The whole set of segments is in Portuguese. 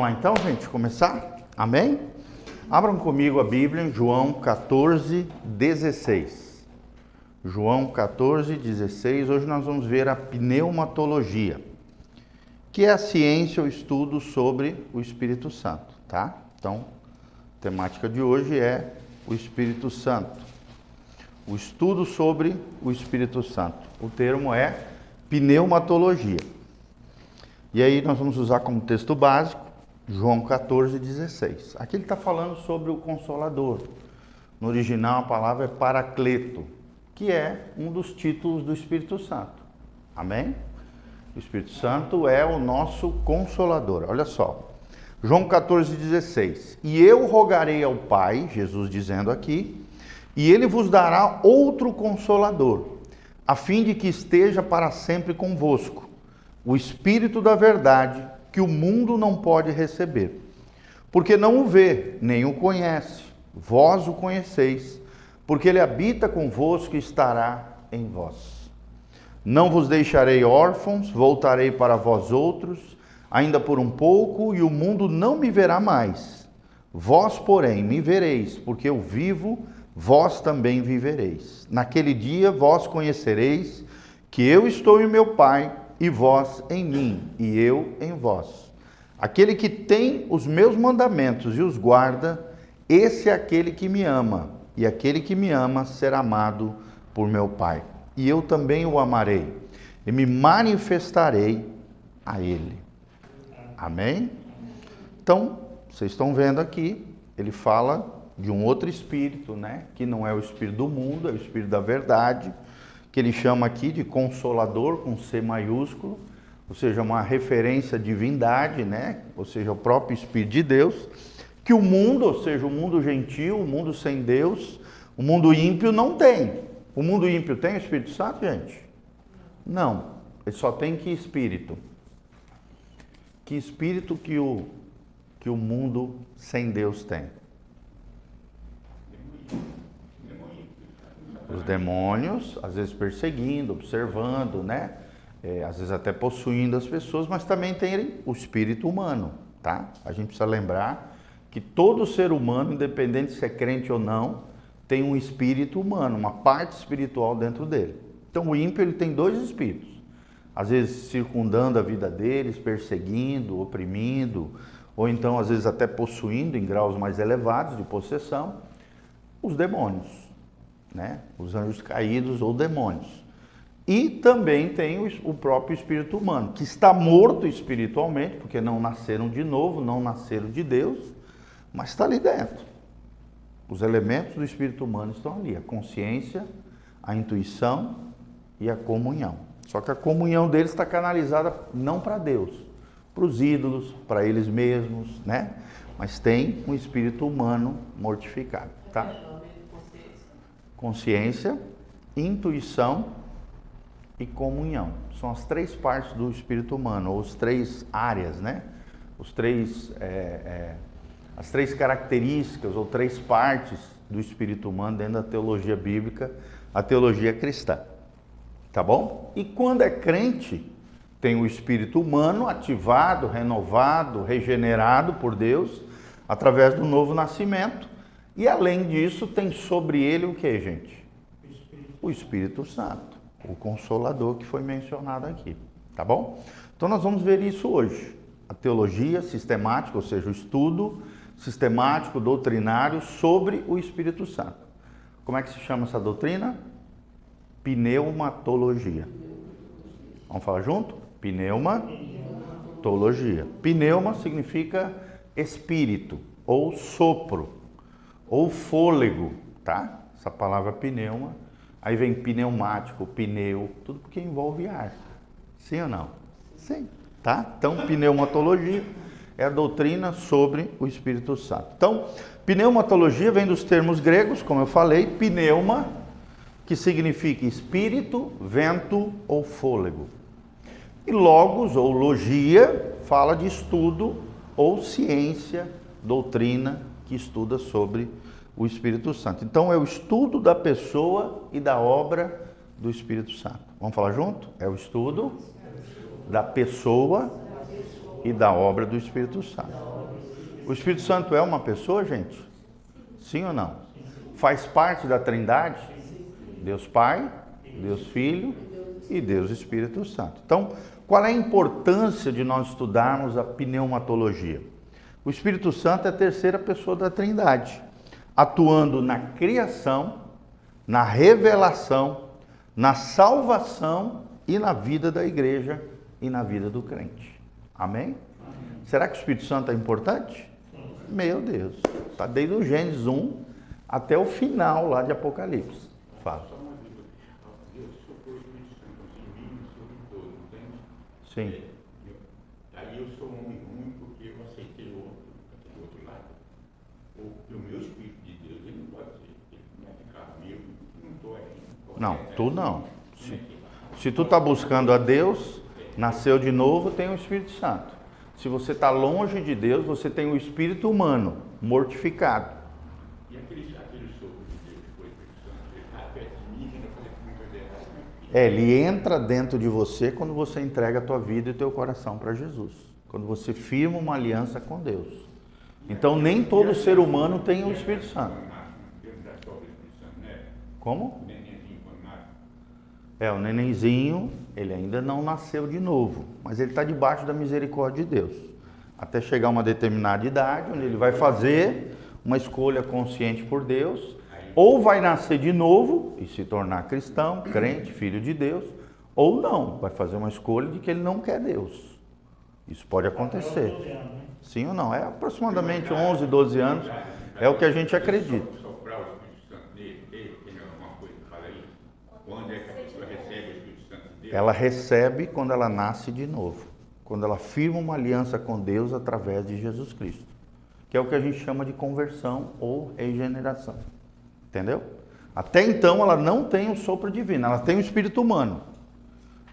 Vamos lá então, gente, começar? Amém? Abram comigo a Bíblia em João 14, 16. João 14, 16. Hoje nós vamos ver a pneumatologia, que é a ciência ou estudo sobre o Espírito Santo, tá? Então, a temática de hoje é o Espírito Santo. O estudo sobre o Espírito Santo. O termo é pneumatologia. E aí nós vamos usar como texto básico João 14, 16. Aqui ele está falando sobre o Consolador. No original a palavra é Paracleto, que é um dos títulos do Espírito Santo. Amém? O Espírito Santo é o nosso Consolador. Olha só. João 14, 16. E eu rogarei ao Pai, Jesus dizendo aqui, e ele vos dará outro Consolador, a fim de que esteja para sempre convosco, o Espírito da verdade, que o mundo não pode receber, porque não o vê, nem o conhece. Vós o conheceis, porque ele habita convosco e estará em vós. Não vos deixarei órfãos, voltarei para vós outros, ainda por um pouco, e o mundo não me verá mais. Vós, porém, me vereis, porque eu vivo, vós também vivereis. Naquele dia vós conhecereis que eu estou em meu Pai, e vós em mim, e eu em vós. Aquele que tem os meus mandamentos e os guarda, esse é aquele que me ama, e aquele que me ama será amado por meu Pai. E eu também o amarei, e me manifestarei a ele. Amém? Então, vocês estão vendo aqui, ele fala de um outro Espírito, né? Que não é o Espírito do mundo, é o Espírito da verdade, que ele chama aqui de Consolador, com C maiúsculo, ou seja, uma referência à divindade, né? Ou seja, o próprio Espírito de Deus, que o mundo, ou seja, o mundo gentil, o mundo sem Deus, o mundo ímpio não tem. O mundo ímpio tem o Espírito Santo, gente? Não, ele só tem que Espírito? Que Espírito que o mundo sem Deus tem? Os demônios, às vezes perseguindo, observando, né? Às vezes até possuindo as pessoas, mas também tem o espírito humano, tá? A gente precisa lembrar que todo ser humano, independente se é crente ou não, tem um espírito humano, uma parte espiritual dentro dele. Então o ímpio, ele tem dois espíritos, às vezes circundando a vida deles, perseguindo, oprimindo, ou então às vezes até possuindo em graus mais elevados de possessão, os demônios, né? Os anjos caídos ou demônios. E também tem o próprio espírito humano, que está morto espiritualmente, porque não nasceram de novo, não nasceram de Deus, mas está ali dentro. Os elementos do espírito humano estão ali, a consciência, a intuição e a comunhão. Só que a comunhão deles está canalizada não para Deus, para os ídolos, para eles mesmos, né? Mas tem um espírito humano mortificado, tá? Consciência, intuição e comunhão. São as três partes do espírito humano, ou as três áreas, né? As três características, ou três partes do espírito humano dentro da teologia bíblica, a teologia cristã. Tá bom? E quando é crente, tem o espírito humano ativado, renovado, regenerado por Deus, através do novo nascimento. E além disso, tem sobre ele o que, gente? O Espírito Santo, o Consolador que foi mencionado aqui, tá bom? Então nós vamos ver isso hoje. A teologia sistemática, ou seja, o estudo sistemático, doutrinário sobre o Espírito Santo. Como é que se chama essa doutrina? Pneumatologia. Vamos falar junto? Pneumatologia. Pneuma significa espírito ou sopro, ou fôlego, tá? Essa palavra pneuma, aí vem pneumático, pneu, tudo porque envolve ar. Sim ou não? Sim, tá? Então, pneumatologia é a doutrina sobre o Espírito Santo. Então, pneumatologia vem dos termos gregos, como eu falei, pneuma, que significa espírito, vento ou fôlego. E logos ou logia fala de estudo ou ciência, doutrina, que estuda sobre o Espírito Santo. Então é o estudo da pessoa e da obra do Espírito Santo. Vamos falar junto? É o estudo da pessoa e da obra do Espírito Santo. O Espírito Santo é uma pessoa, gente? Sim ou não? Faz parte da Trindade? Deus Pai, Deus Filho e Deus Espírito Santo. Então, qual é a importância de nós estudarmos a pneumatologia? O Espírito Santo é a terceira pessoa da Trindade, atuando na criação, na revelação, na salvação e na vida da igreja e na vida do crente. Amém? Será que o Espírito Santo é importante? Meu Deus, está desde o Gênesis 1 até o final lá de Apocalipse. Fala. Sim. Aí eu sou um homem ruim porque eu aceitei o outro lado. O meu Espírito de Deus, ele não pode ser, ele não é ficar meu, não estou aí. Não, tu não. Se tu está buscando a Deus, nasceu de novo, tem o Espírito Santo. Se você está longe de Deus, você tem o espírito humano, mortificado. E aquele sopro de Deus que foi o Espírito Santo, ele está perto de mim, eu falei que muita coisa errada. Ele entra dentro de você quando você entrega a tua vida e o teu coração para Jesus. Quando você firma uma aliança com Deus. Então nem todo ser humano tem o Espírito Santo. Como? O nenenzinho, ele ainda não nasceu de novo, mas ele está debaixo da misericórdia de Deus. Até chegar a uma determinada idade, onde ele vai fazer uma escolha consciente por Deus, ou vai nascer de novo e se tornar cristão, crente, filho de Deus, ou não, vai fazer uma escolha de que ele não quer Deus. Isso pode acontecer. Sim ou não? É aproximadamente 11, 12 anos, é o que a gente acredita. Soprar o Espírito Santo nele, tem alguma coisa que fala aí? Quando é que a pessoa recebe o Espírito Santo dele? Ela recebe quando ela nasce de novo, quando ela firma uma aliança com Deus através de Jesus Cristo, que é o que a gente chama de conversão ou regeneração. Entendeu? Até então ela não tem o sopro divino, ela tem o espírito humano.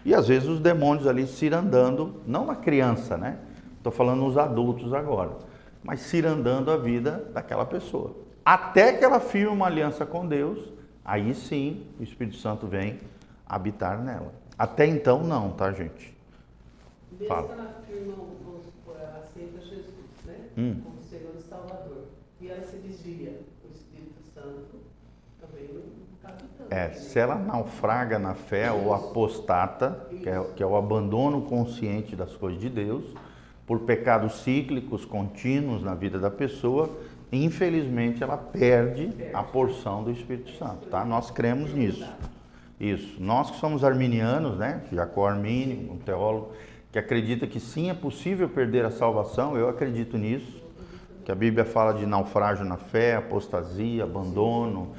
E às vezes os demônios ali cirandando, não na criança, né? Estou falando nos adultos agora, mas cirandando a vida daquela pessoa. Até que ela firme uma aliança com Deus, aí sim o Espírito Santo vem habitar nela. Até então não, tá, gente? Fala. Desde que ela firma, vamos supor, ela aceita Jesus, né? Como Senhor e Salvador. E ela se desvia, o Espírito Santo também não está habitando. Se ela naufraga na fé ou apostata, que é o abandono consciente das coisas de Deus, por pecados cíclicos contínuos na vida da pessoa, infelizmente ela perde a porção do Espírito Santo, tá? Nós cremos nisso. Isso. Nós que somos arminianos, né? Jacó Armínio, um teólogo que acredita que sim, é possível perder a salvação, eu acredito nisso, que a Bíblia fala de naufrágio na fé, apostasia, abandono,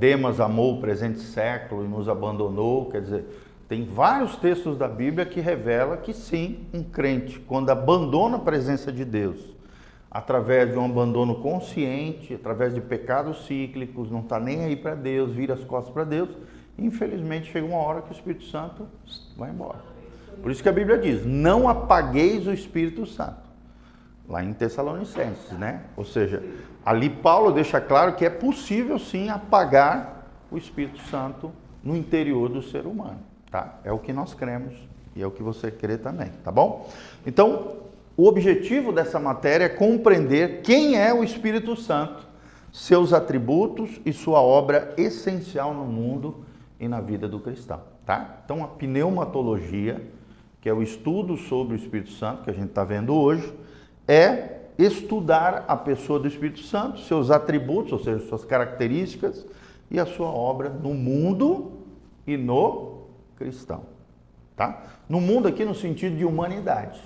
Demas amou o presente século e nos abandonou, quer dizer, tem vários textos da Bíblia que revelam que sim, um crente, quando abandona a presença de Deus, através de um abandono consciente, através de pecados cíclicos, não está nem aí para Deus, vira as costas para Deus, infelizmente chega uma hora que o Espírito Santo vai embora. Por isso que a Bíblia diz, não apagueis o Espírito Santo. Lá em Tessalonicenses, né? Ou seja, ali Paulo deixa claro que é possível sim apagar o Espírito Santo no interior do ser humano, tá? É o que nós cremos e é o que você crê também, tá bom? Então, o objetivo dessa matéria é compreender quem é o Espírito Santo, seus atributos e sua obra essencial no mundo e na vida do cristão, tá? Então, a pneumatologia, que é o estudo sobre o Espírito Santo, que a gente está vendo hoje, é estudar a pessoa do Espírito Santo, seus atributos, ou seja, suas características e a sua obra no mundo e no cristão, tá? No mundo aqui no sentido de humanidade,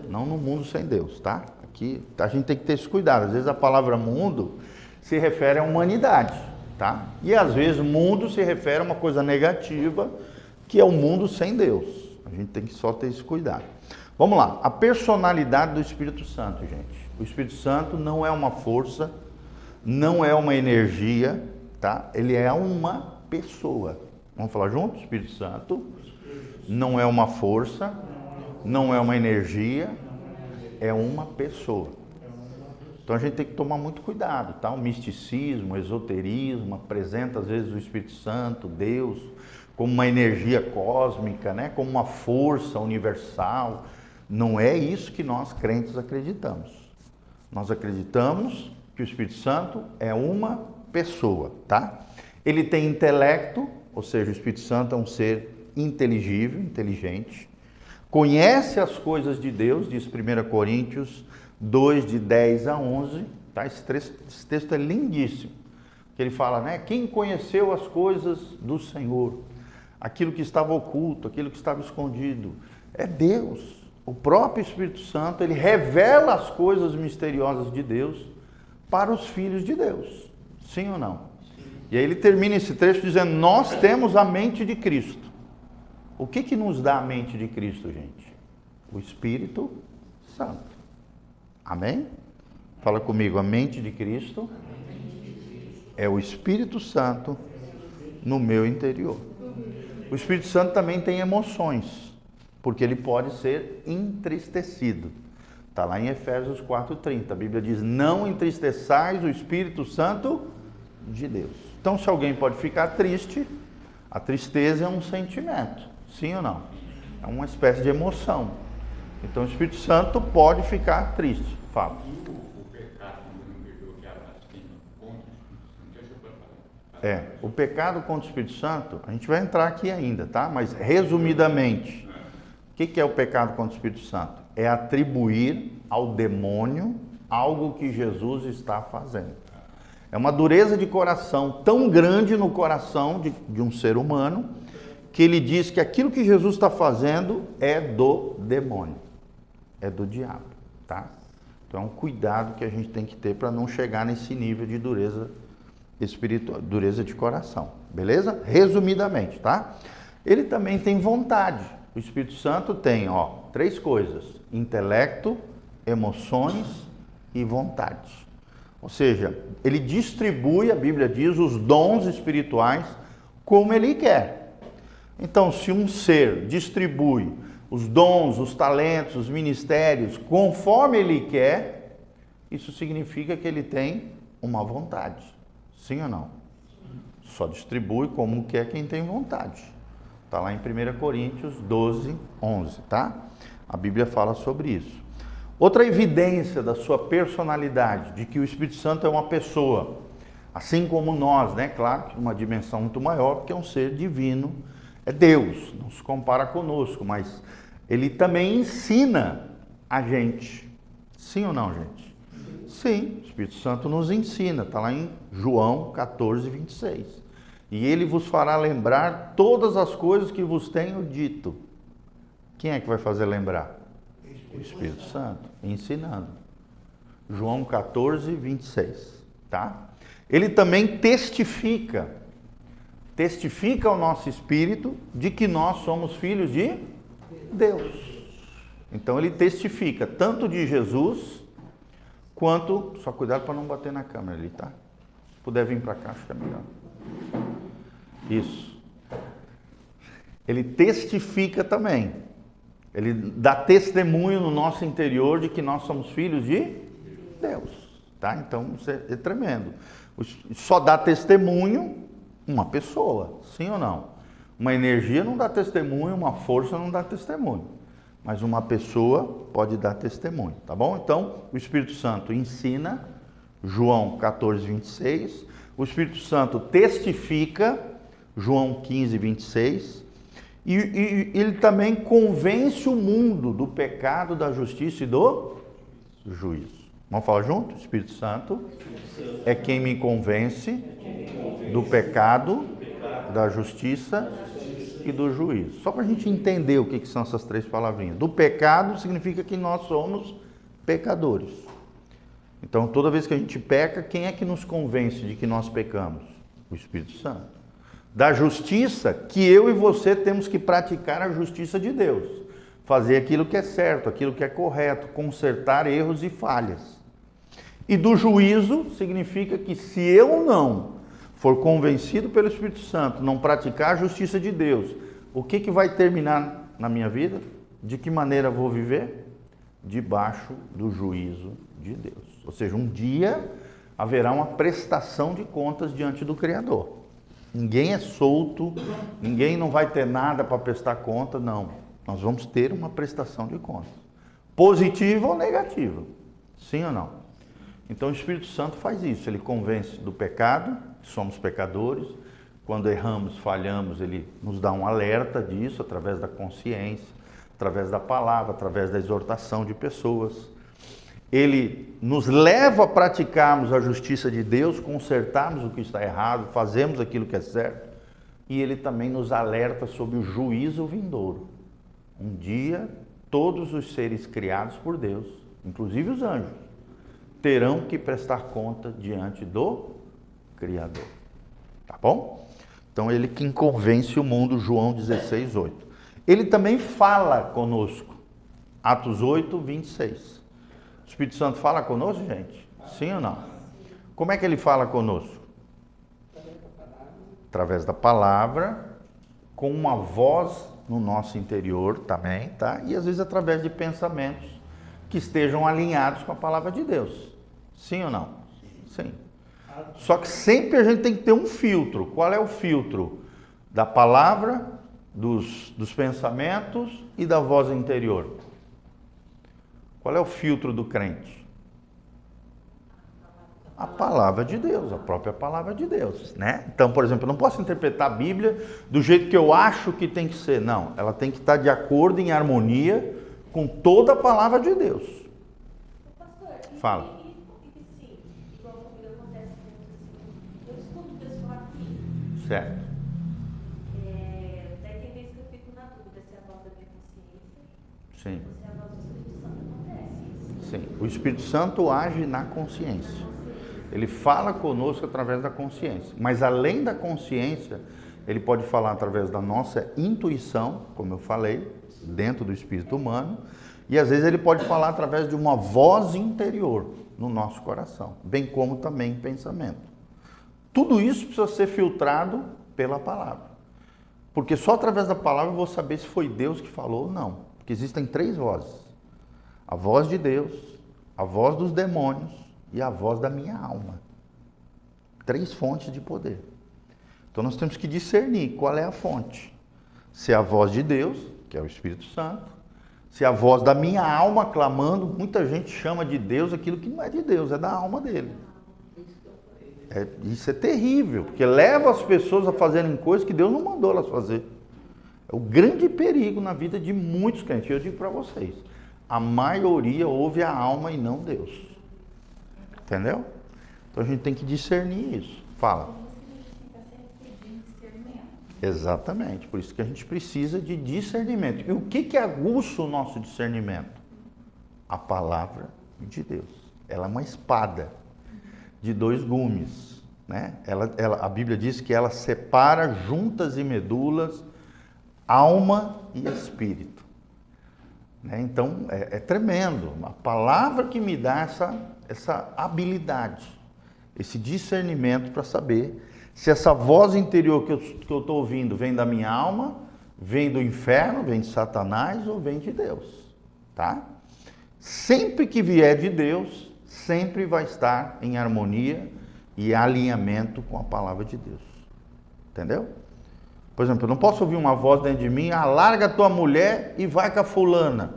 não no mundo sem Deus, tá? Aqui a gente tem que ter esse cuidado, às vezes a palavra mundo se refere à humanidade, tá? E às vezes mundo se refere a uma coisa negativa, que é o mundo sem Deus. A gente tem que só ter esse cuidado. Vamos lá, a personalidade do Espírito Santo, gente. O Espírito Santo não é uma força, não é uma energia, tá? Ele é uma pessoa. Vamos falar junto? O Espírito Santo não é uma força, não é uma energia, é uma pessoa. Então a gente tem que tomar muito cuidado, tá? O misticismo, o esoterismo apresenta às vezes o Espírito Santo, Deus, como uma energia cósmica, né? Como uma força universal. Não é isso que nós crentes acreditamos. Nós acreditamos que o Espírito Santo é uma pessoa, tá? Ele tem intelecto, ou seja, o Espírito Santo é um ser inteligível, inteligente, conhece as coisas de Deus, diz 1 Coríntios 2, de 10 a 11, tá? Esse texto é lindíssimo, que ele fala, né? Quem conheceu as coisas do Senhor, aquilo que estava oculto, aquilo que estava escondido, é Deus. O próprio Espírito Santo, ele revela as coisas misteriosas de Deus para os filhos de Deus. Sim ou não? E aí ele termina esse trecho dizendo, nós temos a mente de Cristo. O que nos dá a mente de Cristo, gente? O Espírito Santo. Amém? Fala comigo, a mente de Cristo é o Espírito Santo no meu interior. O Espírito Santo também tem emoções, porque ele pode ser entristecido. Está lá em Efésios 4:30. A Bíblia diz, não entristeçais o Espírito Santo de Deus. Então, se alguém pode ficar triste, a tristeza é um sentimento. Sim ou não? É uma espécie de emoção. Então, o Espírito Santo pode ficar triste. Fala. O pecado não perdoa que a blasfêmia contra o Espírito Santo. O pecado contra o Espírito Santo, a gente vai entrar aqui ainda, tá? Mas, resumidamente, o que é o pecado contra o Espírito Santo? É atribuir ao demônio algo que Jesus está fazendo. É uma dureza de coração tão grande no coração de um ser humano, que ele diz que aquilo que Jesus está fazendo é do demônio, é do diabo, tá? Então é um cuidado que a gente tem que ter para não chegar nesse nível de dureza espiritual, dureza de coração, beleza? Resumidamente, tá? Ele também tem vontade. O Espírito Santo tem, 3 coisas: intelecto, emoções e vontade. Ou seja, ele distribui, a Bíblia diz, os dons espirituais como ele quer. Então, se um ser distribui os dons, os talentos, os ministérios conforme ele quer, isso significa que ele tem uma vontade. Sim ou não? Só distribui como quer quem tem vontade. Está lá em 1 Coríntios 12, 11, tá? A Bíblia fala sobre isso. Outra evidência da sua personalidade, de que o Espírito Santo é uma pessoa, assim como nós, né? Claro que uma dimensão muito maior, porque é um ser divino, é Deus, não se compara conosco, mas ele também ensina a gente. Sim ou não, gente? Sim, o Espírito Santo nos ensina, está lá em João 14, 26. E ele vos fará lembrar todas as coisas que vos tenho dito. Quem é que vai fazer lembrar? O Espírito Santo, ensinando. João 14, 26, tá? Ele também testifica ao nosso espírito de que nós somos filhos de Deus. Então ele testifica tanto de Jesus quanto, só cuidado para não bater na câmera ali, tá? Se puder vir para cá, acho que é melhor. Isso. Ele testifica também. Ele dá testemunho no nosso interior de que nós somos filhos de Deus, tá? Então, isso é tremendo. Só dá testemunho uma pessoa, sim ou não? Uma energia não dá testemunho, uma força não dá testemunho. Mas uma pessoa pode dar testemunho, tá bom? Então, o Espírito Santo ensina, João 14, 26. O Espírito Santo testifica, João 15, 26. E ele também convence o mundo do pecado, da justiça e do juízo. Vamos falar junto? O Espírito Santo é quem me convence do pecado, da justiça e do juízo. Só para a gente entender o que são essas 3 palavrinhas. Do pecado significa que nós somos pecadores. Então, toda vez que a gente peca, quem é que nos convence de que nós pecamos? O Espírito Santo. Da justiça, que eu e você temos que praticar a justiça de Deus. Fazer aquilo que é certo, aquilo que é correto, consertar erros e falhas. E do juízo, significa que se eu não for convencido pelo Espírito Santo, não praticar a justiça de Deus, o que vai terminar na minha vida? De que maneira vou viver? Debaixo do juízo de Deus. Ou seja, um dia haverá uma prestação de contas diante do Criador. Ninguém é solto, ninguém não vai ter nada para prestar conta, não. Nós vamos ter uma prestação de contas. positiva ou negativa. Sim ou não? Então o Espírito Santo faz isso, ele convence do pecado, somos pecadores, quando erramos, falhamos, ele nos dá um alerta disso através da consciência, através da palavra, através da exortação de pessoas. Ele nos leva a praticarmos a justiça de Deus, consertarmos o que está errado, fazemos aquilo que é certo, e ele também nos alerta sobre o juízo vindouro. Um dia, todos os seres criados por Deus, inclusive os anjos, terão que prestar conta diante do Criador. Tá bom? Então, ele quem convence o mundo, João 16, 8. Ele também fala conosco. Atos 8, 26. O Espírito Santo fala conosco, gente? Sim ou não? Como é que ele fala conosco? Através da palavra, com uma voz no nosso interior também, tá? E às vezes através de pensamentos que estejam alinhados com a palavra de Deus. Sim ou não? Sim. Só que sempre a gente tem que ter um filtro. Qual é o filtro? Da palavra, dos pensamentos e da voz interior. Qual é o filtro do crente? A palavra de Deus, a própria palavra de Deus, né? Então, por exemplo, eu não posso interpretar a Bíblia do jeito que eu acho que tem que ser. Não, ela tem que estar de acordo, em harmonia com toda a palavra de Deus. Fala. Certo. Daí tem vezes que eu fico na dúvida se é a voz da minha consciência Sim. ou se é a voz do Espírito Santo. Acontece isso. Sim. O Espírito Santo age na consciência. Ele fala conosco através da consciência. Mas além da consciência, ele pode falar através da nossa intuição, como eu falei, dentro do espírito humano. E às vezes ele pode falar através de uma voz interior no nosso coração, bem como também pensamento. Tudo isso precisa ser filtrado pela palavra. Porque só através da palavra eu vou saber se foi Deus que falou ou não. Porque existem 3 vozes. A voz de Deus, a voz dos demônios e a voz da minha alma. 3 fontes de poder. Então nós temos que discernir qual é a fonte. Se é a voz de Deus, que é o Espírito Santo, se é a voz da minha alma clamando, muita gente chama de Deus aquilo que não é de Deus, é da alma dele. Isso é terrível, porque leva as pessoas a fazerem coisas que Deus não mandou elas fazer. É o grande perigo na vida de muitos crentes. Eu digo para vocês, a maioria ouve a alma e não Deus. Entendeu? Então a gente tem que discernir isso. Fala. Exatamente, por isso que a gente precisa de discernimento. E o que aguça o nosso discernimento? A palavra de Deus. Ela é uma espada de 2 gumes, né? A Bíblia diz que ela separa juntas e medulas, alma e espírito, né? Então é tremendo, a palavra que me dá essa habilidade, esse discernimento para saber se essa voz interior que eu estou ouvindo vem da minha alma, vem do inferno, vem de Satanás ou vem de Deus, tá? Sempre que vier de Deus, sempre vai estar em harmonia e alinhamento com a palavra de Deus. Entendeu? Por exemplo, eu não posso ouvir uma voz dentro de mim, larga a tua mulher e vai com a fulana.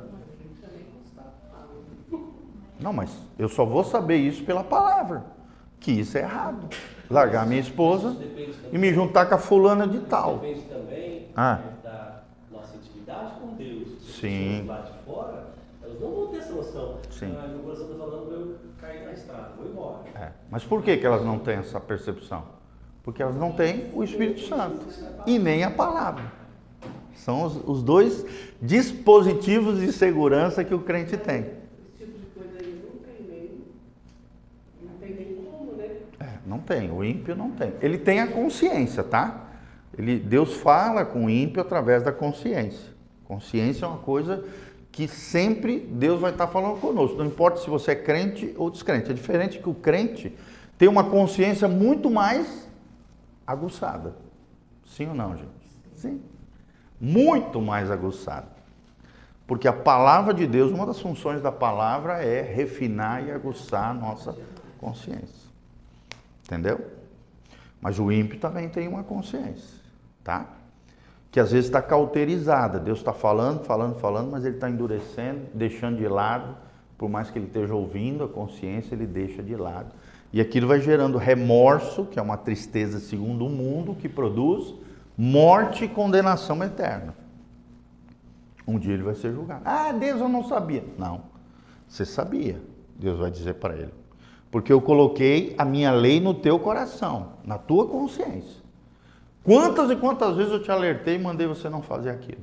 Não, mas eu só vou saber isso pela palavra, que isso é errado. Largar a minha esposa e me juntar com a fulana de tal. Depende também da nossa intimidade com Deus. Sim. Lá de fora, elas não vão ter essa noção. Sim. Meu coração está falando para eu cair na estrada, vou embora. Mas por que elas não têm essa percepção? Porque elas não têm o Espírito Santo e nem a palavra. São os 2 dispositivos de segurança que o crente tem. Esse tipo de coisa aí não tem nem como, né? Não tem, o ímpio não tem. Ele tem a consciência, tá? Deus fala com o ímpio através da consciência. Consciência é uma coisa que sempre Deus vai estar falando conosco. Não importa se você é crente ou descrente. É diferente que o crente tem uma consciência muito mais aguçada. Sim ou não, gente? Sim. Muito mais aguçada. Porque a palavra de Deus, uma das funções da palavra é refinar e aguçar a nossa consciência. Entendeu? Mas o ímpio também tem uma consciência, tá? que às vezes está cauterizada. Deus está falando, mas ele está endurecendo, deixando de lado. Por mais que ele esteja ouvindo, a consciência ele deixa de lado. E aquilo vai gerando remorso, que é uma tristeza segundo o mundo, que produz morte e condenação eterna. Um dia ele vai ser julgado. Ah, Deus, eu não sabia. Não, você sabia. Deus vai dizer para ele. Porque eu coloquei a minha lei no teu coração, na tua consciência. Quantas e quantas vezes eu te alertei e mandei você não fazer aquilo?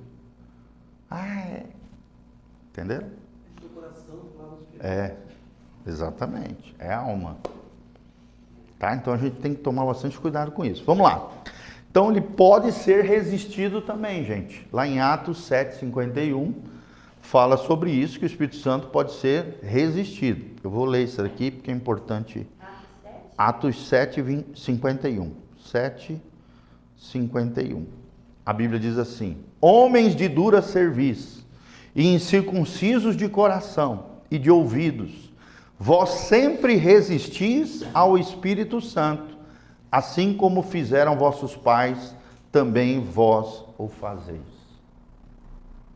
Ah, é. Entenderam? É, exatamente. É a alma. Tá? Então a gente tem que tomar bastante cuidado com isso. Vamos lá. Então ele pode ser resistido também, gente. Lá em Atos 7:51 fala sobre isso, que o Espírito Santo pode ser resistido. Eu vou ler isso aqui porque é importante. Atos 7:51. 7:51. A Bíblia diz assim: homens de dura cerviz e incircuncisos de coração e de ouvidos, vós sempre resistis ao Espírito Santo, assim como fizeram vossos pais, também vós o fazeis.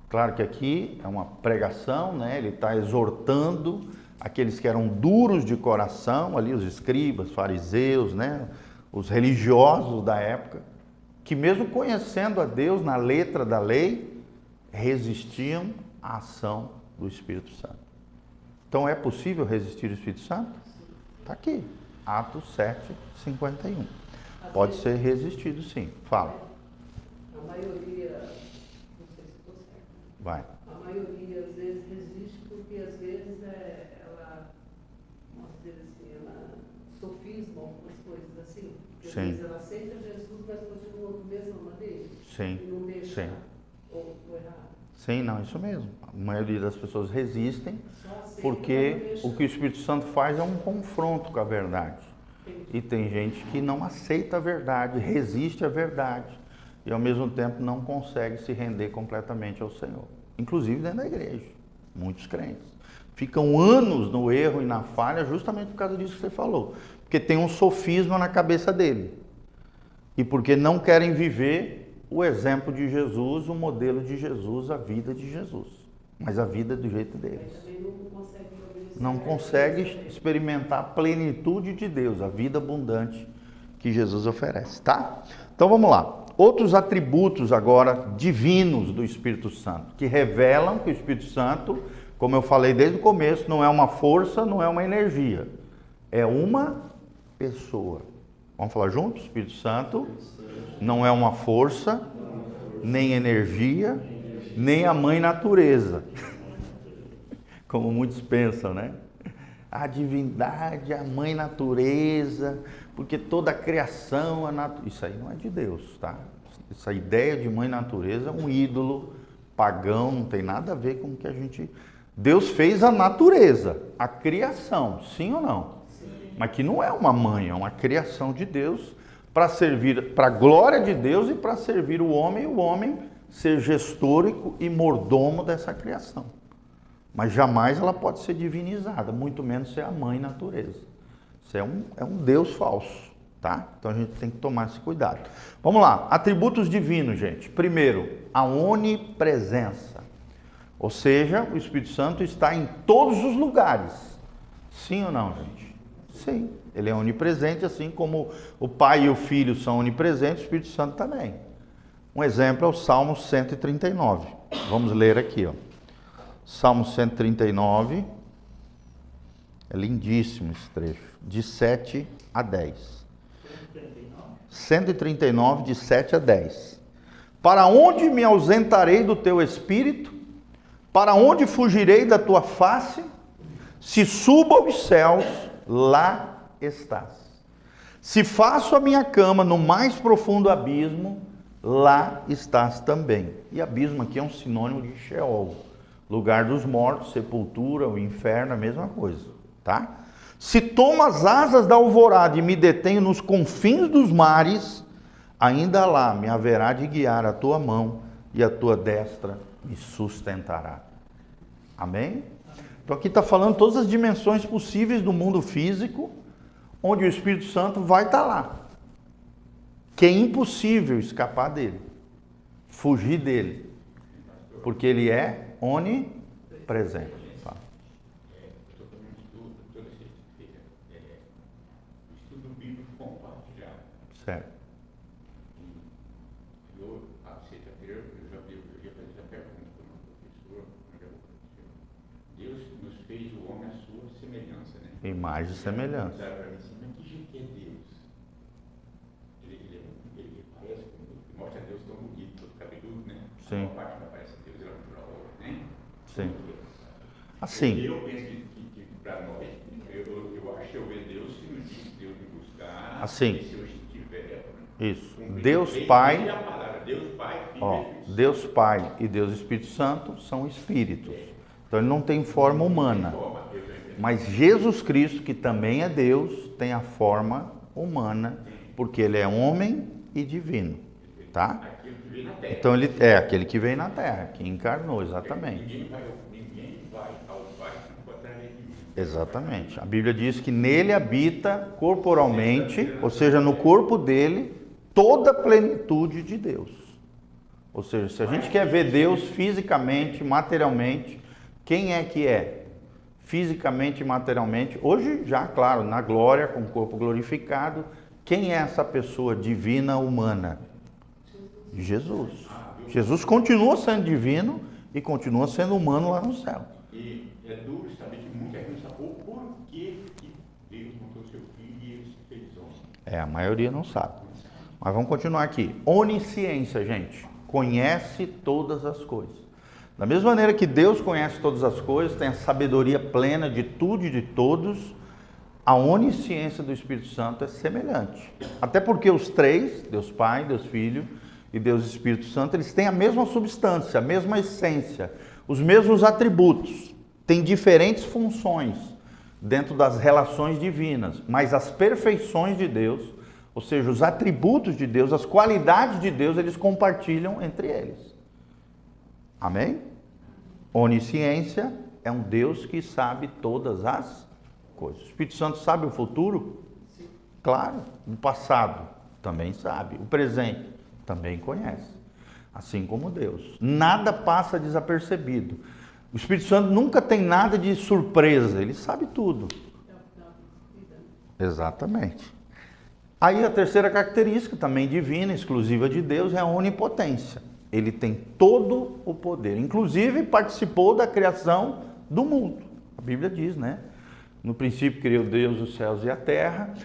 Claro que aqui é uma pregação, né? Ele está exortando aqueles que eram duros de coração, ali os escribas, fariseus, né? Os religiosos da época, que mesmo conhecendo a Deus na letra da lei, resistiam à ação do Espírito Santo. Então é possível resistir ao Espírito Santo? Está aqui, Atos 7:51. Pode ser resistido, sim. Fala. A maioria, não sei se estou certo. Vai. A maioria às vezes resiste porque às vezes ela, vamos dizer assim, ela sofisma algumas coisas assim. Porque às vezes ela aceita Jesus, mas continua com a mesma maneira. Sim. E não deixa Sim. ou errado. Sim, não, isso mesmo. A maioria das pessoas resistem porque o que o Espírito Santo faz é um confronto com a verdade. E tem gente que não aceita a verdade, resiste à verdade e ao mesmo tempo não consegue se render completamente ao Senhor. Inclusive dentro da igreja, muitos crentes ficam anos no erro e na falha justamente por causa disso que você falou. Porque tem um sofisma na cabeça dele. E porque não querem viver o exemplo de Jesus, o modelo de Jesus, a vida de Jesus. Mas a vida do jeito deles. Não consegue experimentar a plenitude de Deus, a vida abundante que Jesus oferece, tá? Então vamos lá. Outros atributos agora divinos do Espírito Santo, que revelam que o Espírito Santo, como eu falei desde o começo, não é uma força, não é uma energia. É uma pessoa. Vamos falar juntos? O Espírito Santo não é uma força, nem energia, nem a mãe natureza. Como muitos pensam, né? A divindade, a mãe natureza, porque toda a criação é natureza. Isso aí não é de Deus, tá? Essa ideia de mãe natureza é um ídolo pagão, não tem nada a ver com o que a gente... Deus fez a natureza, a criação, sim ou não? Sim. Mas que não é uma mãe, é uma criação de Deus para servir, para a glória de Deus e para servir o homem ser gestor e mordomo dessa criação. Mas jamais ela pode ser divinizada, muito menos ser a mãe natureza. Isso é um Deus falso, tá? Então a gente tem que tomar esse cuidado. Vamos lá, atributos divinos, gente. Primeiro, a onipresença. Ou seja, o Espírito Santo está em todos os lugares. Sim ou não, gente? Sim, ele é onipresente, assim como o Pai e o Filho são onipresentes, o Espírito Santo também. Um exemplo é o Salmo 139. Vamos ler aqui, ó. Salmo 139, é lindíssimo esse trecho, de 7 a 10. 139, de 7 a 10. Para onde me ausentarei do teu espírito? Para onde fugirei da tua face? Se subo aos céus, lá estás. Se faço a minha cama no mais profundo abismo, lá estás também. E abismo aqui é um sinônimo de Sheol. Lugar dos mortos, sepultura, o inferno, a mesma coisa, tá? Se tomo as asas da alvorada e me detenho nos confins dos mares, ainda lá me haverá de guiar a tua mão e a tua destra me sustentará. Amém? Então aqui está falando todas as dimensões possíveis do mundo físico, onde o Espírito Santo vai estar lá. Que é impossível escapar dele. fugir dele, porque ele é onipresente. Tá? Estou fazendo um estudo toda sexta-feira, estudo bíblico compartilhado. Certo. E eu, a sexta-feira, eu já fiz essa pergunta para uma professora, Deus nos fez o homem à sua semelhança, né? Imagem e semelhança. Mas que jeito é Deus? Ele parece, mostra Deus tão bonito, todo cabeludo, né? Sim. Uma parte não parece Deus, ela para outra, né? Sim. Assim. Eu penso que para nós, eu acho que eu vejo Deus se nos diz Deus me buscar, Assim. se eu estiver. Isso. Deus Pai, A palavra, Deus Pai, Filho ó, e Espírito Santo. Deus Pai e Deus Espírito Santo são espíritos. Então ele não tem forma humana. Mas Jesus Cristo, que também é Deus, tem a forma humana, porque ele é homem e divino, tá? Aquilo que veio na terra. Então ele é aquele que veio na terra, que encarnou, exatamente. Ninguém vai ao Pai se não for através de mim. Exatamente. A Bíblia diz que nele habita corporalmente, ou seja, no corpo dele, toda a plenitude de Deus. Ou seja, se a gente quer ver Deus fisicamente, materialmente, quem é que é? Fisicamente e materialmente, hoje já, claro, na glória, com o corpo glorificado, quem é essa pessoa divina humana? Jesus. Jesus continua sendo divino e continua sendo humano lá no céu. E é duro saber que muita gente sabe o porquê que Deus montou seu filho e ele se fez homem. A maioria não sabe. Mas vamos continuar aqui. Onisciência, gente. Conhece todas as coisas. Da mesma maneira que Deus conhece todas as coisas, tem a sabedoria plena de tudo e de todos, a onisciência do Espírito Santo é semelhante. Até porque os três, Deus Pai, Deus Filho e Deus Espírito Santo, eles têm a mesma substância, a mesma essência, os mesmos atributos, têm diferentes funções dentro das relações divinas, mas as perfeições de Deus, ou seja, os atributos de Deus, as qualidades de Deus, eles compartilham entre eles. Amém? Onisciência é um Deus que sabe todas as coisas. O Espírito Santo sabe o futuro? Sim. Claro. O passado também sabe. O presente também conhece. Assim como Deus. Nada passa desapercebido. O Espírito Santo nunca tem nada de surpresa. Ele sabe tudo. Exatamente. Aí a terceira característica, também divina, exclusiva de Deus, é a onipotência. Ele tem todo o poder. Inclusive participou da criação do mundo. A Bíblia diz, né? No princípio criou Deus os céus e a terra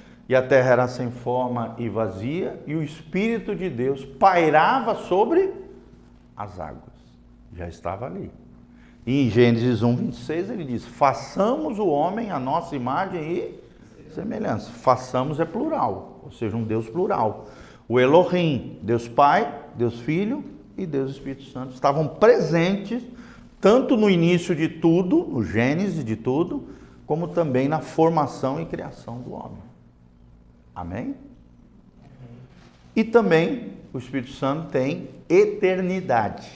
era sem forma e vazia, e o Espírito de Deus pairava sobre as águas. Já estava ali. E em Gênesis 1:26 ele diz: façamos o homem a nossa imagem e semelhança. Façamos é plural, ou seja, um Deus plural. O Elohim, Deus Pai, Deus Filho e Deus Espírito Santo estavam presentes tanto no início de tudo, no Gênesis de tudo, como também na formação e criação do homem. Amém? E também o Espírito Santo tem eternidade.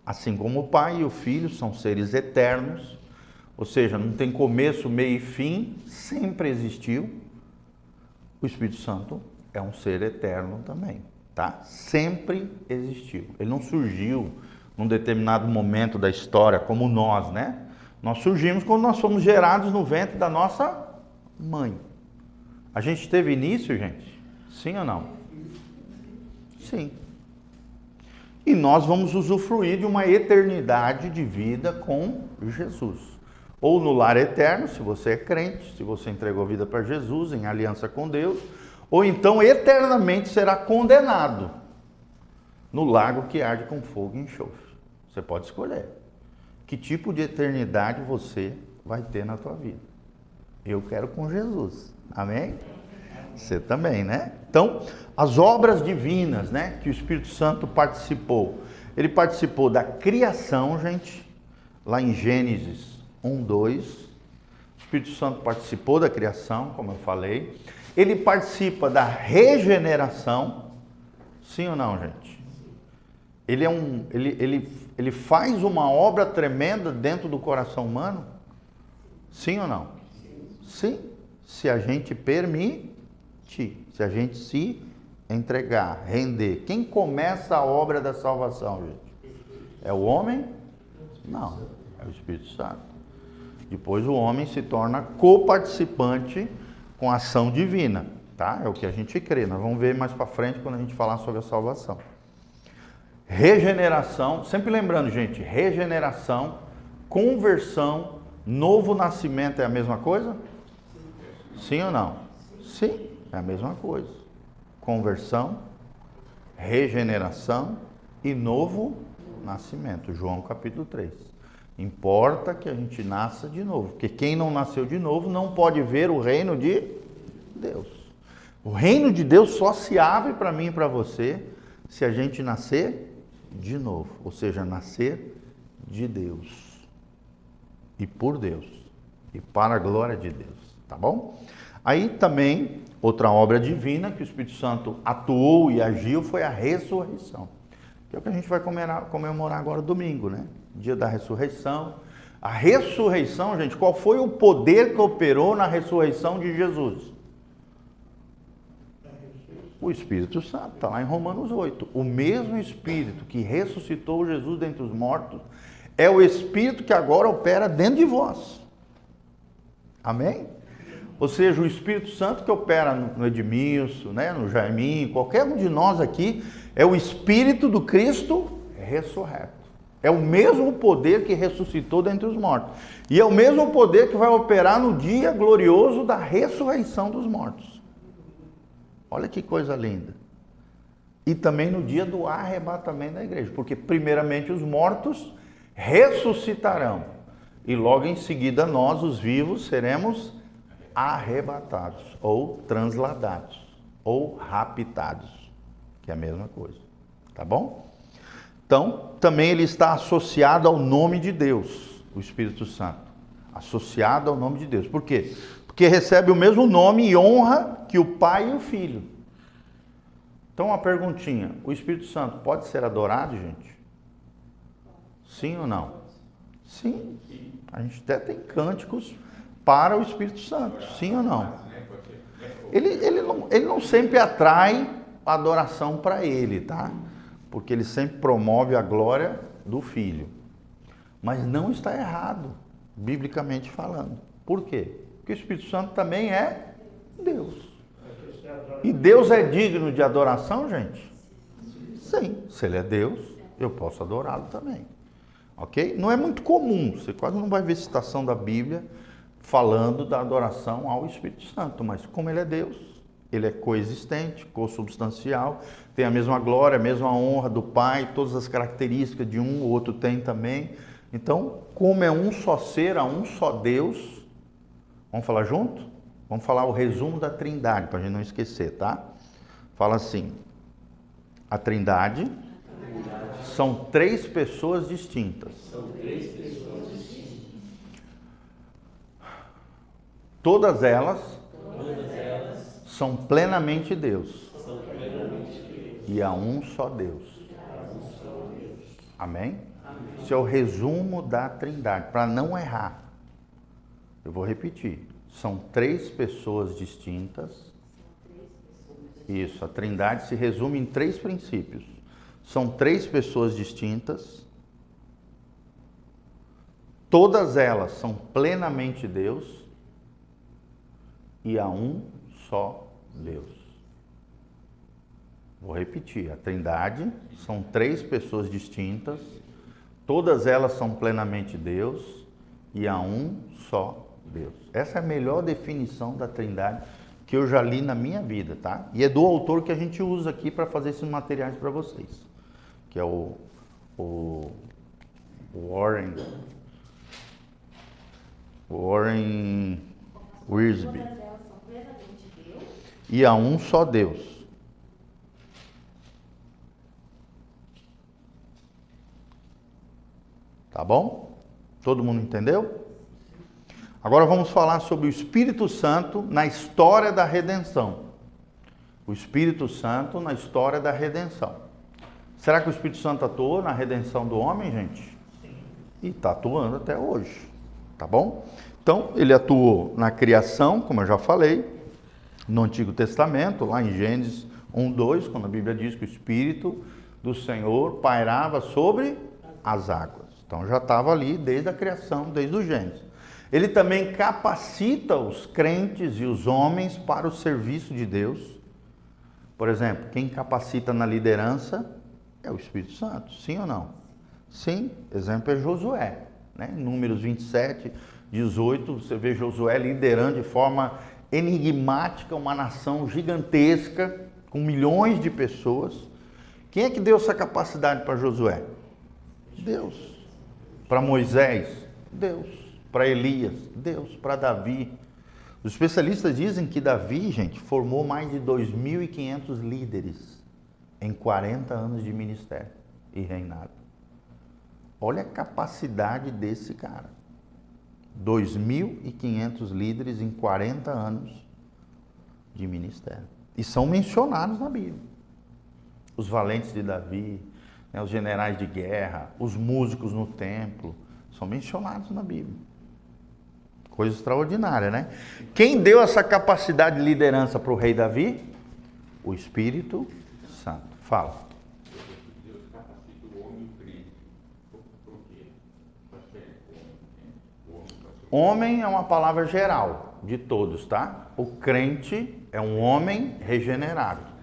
Assim como o Pai e o Filho são seres eternos, ou seja, não tem começo, meio e fim, sempre existiu. O Espírito Santo é um ser eterno também, tá? Sempre existiu. Ele não surgiu num determinado momento da história como nós, né? Nós surgimos quando nós fomos gerados no ventre da nossa mãe. A gente teve início, gente? Sim ou não? Sim. E nós vamos usufruir de uma eternidade de vida com Jesus. Ou no lar eterno, se você é crente, se você entregou a vida para Jesus em aliança com Deus, ou então eternamente será condenado no lago que arde com fogo e enxofre. Você pode escolher que tipo de eternidade você vai ter na tua vida. Eu quero com Jesus. Amém? Você também, né? Então, as obras divinas, né, que o Espírito Santo participou. Ele participou da criação, gente, lá em Gênesis 1:2. O Espírito Santo participou da criação, como eu falei. Ele participa da regeneração. Sim ou não, gente? Ele faz uma obra tremenda dentro do coração humano? Sim ou não? Sim. Se a gente permitir, se a gente se entregar, render. Quem começa a obra da salvação, gente? É o homem? Não, é o Espírito Santo. Depois o homem se torna coparticipante com a ação divina, tá? É o que a gente crê. Nós vamos ver mais para frente quando a gente falar sobre a salvação. Regeneração, sempre lembrando, gente, regeneração, conversão, novo nascimento é a mesma coisa? Sim ou não? Sim, é a mesma coisa. Conversão, regeneração e novo nascimento. João capítulo 3. Importa que a gente nasça de novo, porque quem não nasceu de novo não pode ver o reino de Deus. O reino de Deus só se abre para mim e para você se a gente nascer de novo, ou seja, nascer de Deus e por Deus e para a glória de Deus, tá bom? Aí também, outra obra divina que o Espírito Santo atuou e agiu foi a ressurreição, que é o que a gente vai comemorar agora domingo, né? Dia da ressurreição. A ressurreição, gente, qual foi o poder que operou na ressurreição de Jesus? O Espírito Santo, está lá em Romanos 8. O mesmo Espírito que ressuscitou Jesus dentre os mortos é o Espírito que agora opera dentro de vós. Amém? Ou seja, o Espírito Santo que opera no Edmilson, né, no Jaiminho, qualquer um de nós aqui, é o Espírito do Cristo ressurreto. É o mesmo poder que ressuscitou dentre os mortos. E é o mesmo poder que vai operar no dia glorioso da ressurreição dos mortos. Olha que coisa linda. E também no dia do arrebatamento da igreja. Porque primeiramente os mortos ressuscitarão. E logo em seguida nós, os vivos, seremos arrebatados. Ou transladados. Ou raptados. Que é a mesma coisa. Tá bom? Então, também ele está associado ao nome de Deus. O Espírito Santo. Associado ao nome de Deus. Por quê? Porque recebe o mesmo nome e honra que o Pai e o Filho. Então, uma perguntinha. O Espírito Santo pode ser adorado, gente? Sim ou não? Sim. A gente até tem cânticos para o Espírito Santo. Sim ou não? Ele não sempre atrai a adoração para ele, tá? Porque ele sempre promove a glória do Filho. Mas não está errado, biblicamente falando. Por quê? Porque o Espírito Santo também é Deus. E Deus é digno de adoração, gente? Sim. Se ele é Deus, eu posso adorá-lo também. Ok? Não é muito comum, você quase não vai ver citação da Bíblia falando da adoração ao Espírito Santo. Mas como ele é Deus, ele é coexistente, consubstancial, tem a mesma glória, a mesma honra do Pai, todas as características de um, o outro tem também. Então, como é um só ser, há um só Deus. Vamos falar junto? Vamos falar o resumo da Trindade, para a gente não esquecer, tá? Fala assim, a Trindade são três pessoas distintas. Todas elas são plenamente Deus. E há um só Deus. Amém? Esse é o resumo da Trindade, para não errar. Eu vou repetir. São três pessoas distintas. Isso, a Trindade se resume em três princípios. São três pessoas distintas. Todas elas são plenamente Deus. E há um só Deus. Vou repetir. A Trindade são três pessoas distintas. Todas elas são plenamente Deus. E há um só Deus. Essa é a melhor definição da Trindade que eu já li na minha vida, tá? E é do autor que a gente usa aqui para fazer esses materiais para vocês, que é o Warren Wiersbe. Todas elas são plenamente Deus. E há um só Deus. Tá bom? Todo mundo entendeu? Agora vamos falar sobre o Espírito Santo na história da redenção. O Espírito Santo na história da redenção. Será que o Espírito Santo atuou na redenção do homem, gente? Sim. E está atuando até hoje. Tá bom? Então, ele atuou na criação, como eu já falei, no Antigo Testamento, lá em Gênesis 1:2, quando a Bíblia diz que o Espírito do Senhor pairava sobre as águas. Então já estava ali desde a criação, desde o Gênesis. Ele também capacita os crentes e os homens para o serviço de Deus. Por exemplo, quem capacita na liderança é o Espírito Santo, sim ou não? Sim, exemplo é Josué, né? Em Números 27:18, você vê Josué liderando de forma enigmática uma nação gigantesca, com milhões de pessoas. Quem é que deu essa capacidade para Josué? Deus. Para Moisés? Deus. Para Elias? Deus. Para Davi? Os especialistas dizem que Davi, gente, formou mais de 2.500 líderes em 40 anos de ministério e reinado. Olha a capacidade desse cara. 2.500 líderes em 40 anos de ministério. E são mencionados na Bíblia. Os valentes de Davi, né, os generais de guerra, os músicos no templo, são mencionados na Bíblia. Coisa extraordinária, né? Quem deu essa capacidade de liderança para o rei Davi? O Espírito Santo. Fala. Deus capacita o homem e o crente. Por quê? Homem é uma palavra geral, de todos, tá? O crente é um homem regenerado.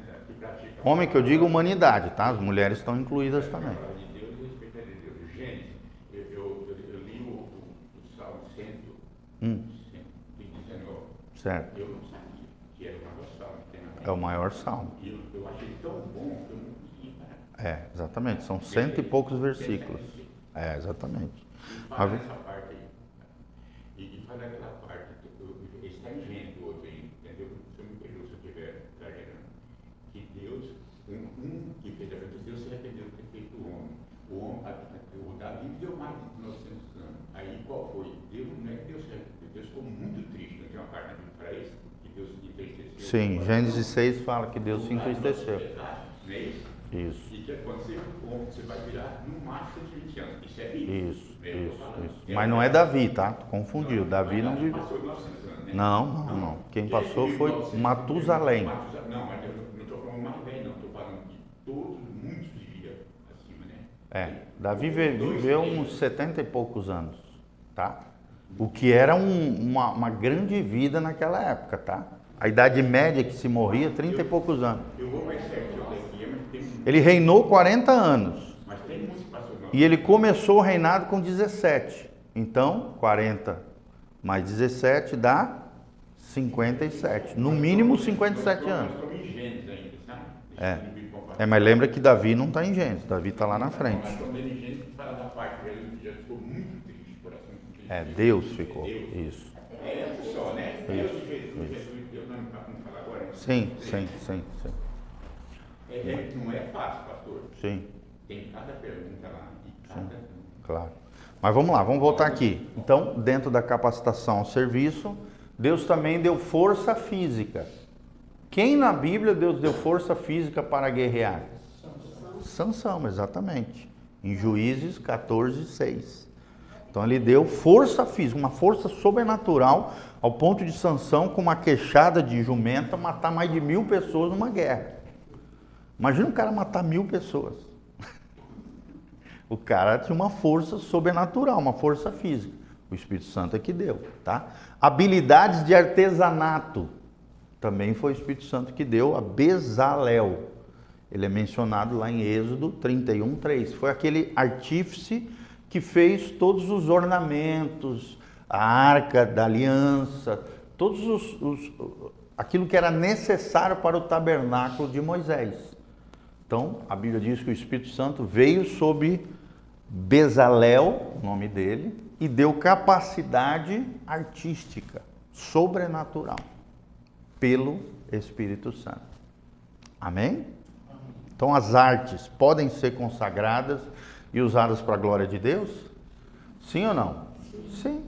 Homem que eu digo humanidade, tá? As mulheres estão incluídas também. Gente, eu li o Salmo 119. Certo. Eu não sabia que era o maior salmo que tem na Bíblia. É o maior salmo. E eu achei tão bom que eu não consegui parar. É, exatamente. São 100 e poucos versículos. É, exatamente. Fala nessa parte aí. E fala aquela parte. Está em Gênesis outro aí, entendeu? Se eu me perdoe se eu estiver exagerando. Que Deus, que fez a vida de Deus, se arrependeu de ter feito o homem. O Davi deu mais de 900 anos. Aí qual foi? Deus, não é que Deus se arrependeu. Deus ficou muito triste. Não tem uma parte na Bíblia para isso? Que Deus se entristeceu. Sim, Gênesis 6 fala que Deus se entristeceu. Não é isso? Isso. E que quando você vai virar no máximo 120 anos. Isso é bíblico. Isso. Mas não é Davi, tá? Tu confundiu. Davi não viveu. Passou 900 anos, né? Não. Quem passou foi Matusalém. Não, mas eu não estou falando mais velho, não. Estou falando que muitos viviam acima, né? É, Davi viveu uns 70 e poucos anos, tá? O que era uma grande vida naquela época, tá? A idade média que se morria, 30 e poucos anos. Eu vou mais certo, eu tenho mas tem muito. Ele reinou 40 anos. Mas tem muito que passou, não. E ele começou o reinado com 17. Então, 40 mais 17 dá 57. No mínimo 57 anos. Nós estamos em Gênesis ainda, sabe? Mas lembra que Davi não está em Gênesis. Davi está lá na frente. Mas quando ele em Gênesis fala da parte, ele já ficou muito triste, o coração. Deus ficou. Deus. Isso. É só, né? Deus fez Jesus, Deus não falar agora. Sim. Não é fácil, pastor. Sim. Tem cada pergunta lá e cada. Claro. Mas vamos lá, vamos voltar aqui. Então, dentro da capacitação ao serviço, Deus também deu força física. Quem na Bíblia Deus deu força física para guerrear? Sansão, exatamente. Em Juízes 14:6. Então ele deu força física, uma força sobrenatural, ao ponto de Sansão, com uma queixada de jumenta, matar mais de 1.000 pessoas numa guerra. Imagina um cara matar 1.000 pessoas. O cara tinha uma força sobrenatural, uma força física. O Espírito Santo é que deu, tá? Habilidades de artesanato. Também foi o Espírito Santo que deu a Bezalel. Ele é mencionado lá em Êxodo 31:3. Foi aquele artífice que fez todos os ornamentos, a arca da aliança, aquilo que era necessário para o tabernáculo de Moisés. Então, a Bíblia diz que o Espírito Santo veio sobre Bezalel, o nome dele, e deu capacidade artística, sobrenatural, pelo Espírito Santo. Amém? Então, as artes podem ser consagradas e usadas para a glória de Deus? Sim ou não? Sim.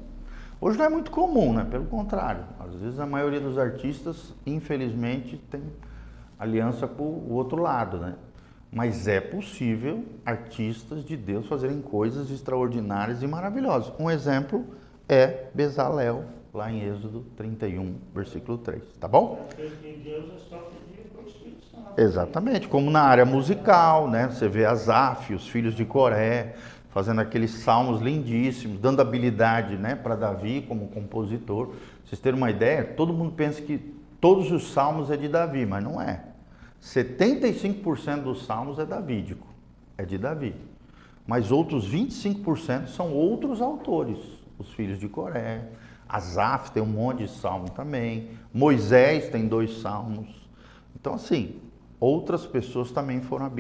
Hoje não é muito comum, né? Pelo contrário. Às vezes a maioria dos artistas, infelizmente, tem aliança com o outro lado, né? Mas é possível artistas de Deus fazerem coisas extraordinárias e maravilhosas. Um exemplo é Bezalel, lá em Êxodo 31, versículo 3. Tá bom? Em Deus é só pedir. o Espírito Santo. Exatamente, como na área musical, né? Você vê Asaf, os filhos de Coré, fazendo aqueles salmos lindíssimos, dando habilidade, né, para Davi como compositor. Pra vocês terem uma ideia, todo mundo pensa que todos os salmos é de Davi, mas não é. 75% dos salmos é davídico, é de Davi. Mas outros 25% são outros autores, os filhos de Coré. Asaf tem um monte de salmo também. Moisés tem 2 salmos. Então, assim, outras pessoas também foram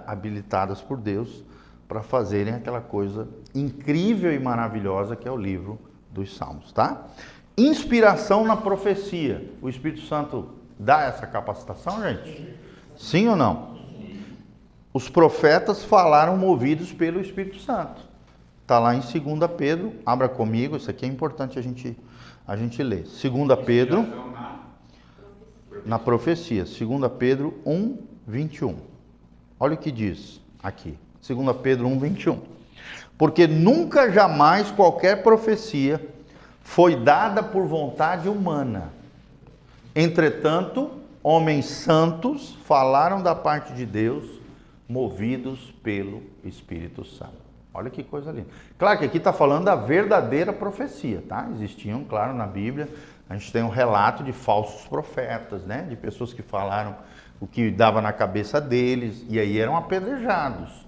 habilitadas por Deus para fazerem aquela coisa incrível e maravilhosa que é o livro dos Salmos, tá? Inspiração na profecia. O Espírito Santo dá essa capacitação, gente? Sim ou não? Os profetas falaram movidos pelo Espírito Santo. Está lá em 2 Pedro, abra comigo, isso aqui é importante a gente ler. 2 Pedro, na profecia, 2 Pedro 1, 21. Olha o que diz aqui, 2 Pedro 1, 21. Porque nunca jamais qualquer profecia foi dada por vontade humana. Entretanto, homens santos falaram da parte de Deus, movidos pelo Espírito Santo. Olha que coisa linda. Claro que aqui está falando da verdadeira profecia, tá? Existiam, claro, na Bíblia, a gente tem um relato de falsos profetas, né? De pessoas que falaram o que dava na cabeça deles, e aí eram apedrejados,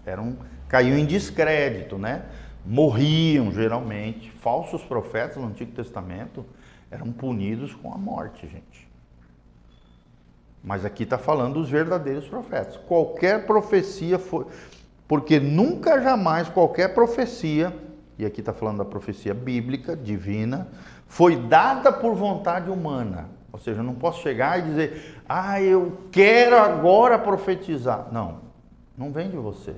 caíam em descrédito, né? Morriam, geralmente. Falsos profetas no Antigo Testamento eram punidos com a morte, gente. Mas aqui está falando dos verdadeiros profetas. Qualquer profecia foi... Porque nunca jamais qualquer profecia, e aqui está falando da profecia bíblica, divina, foi dada por vontade humana. Ou seja, eu não posso chegar e dizer, eu quero agora profetizar. Não, não vem de você.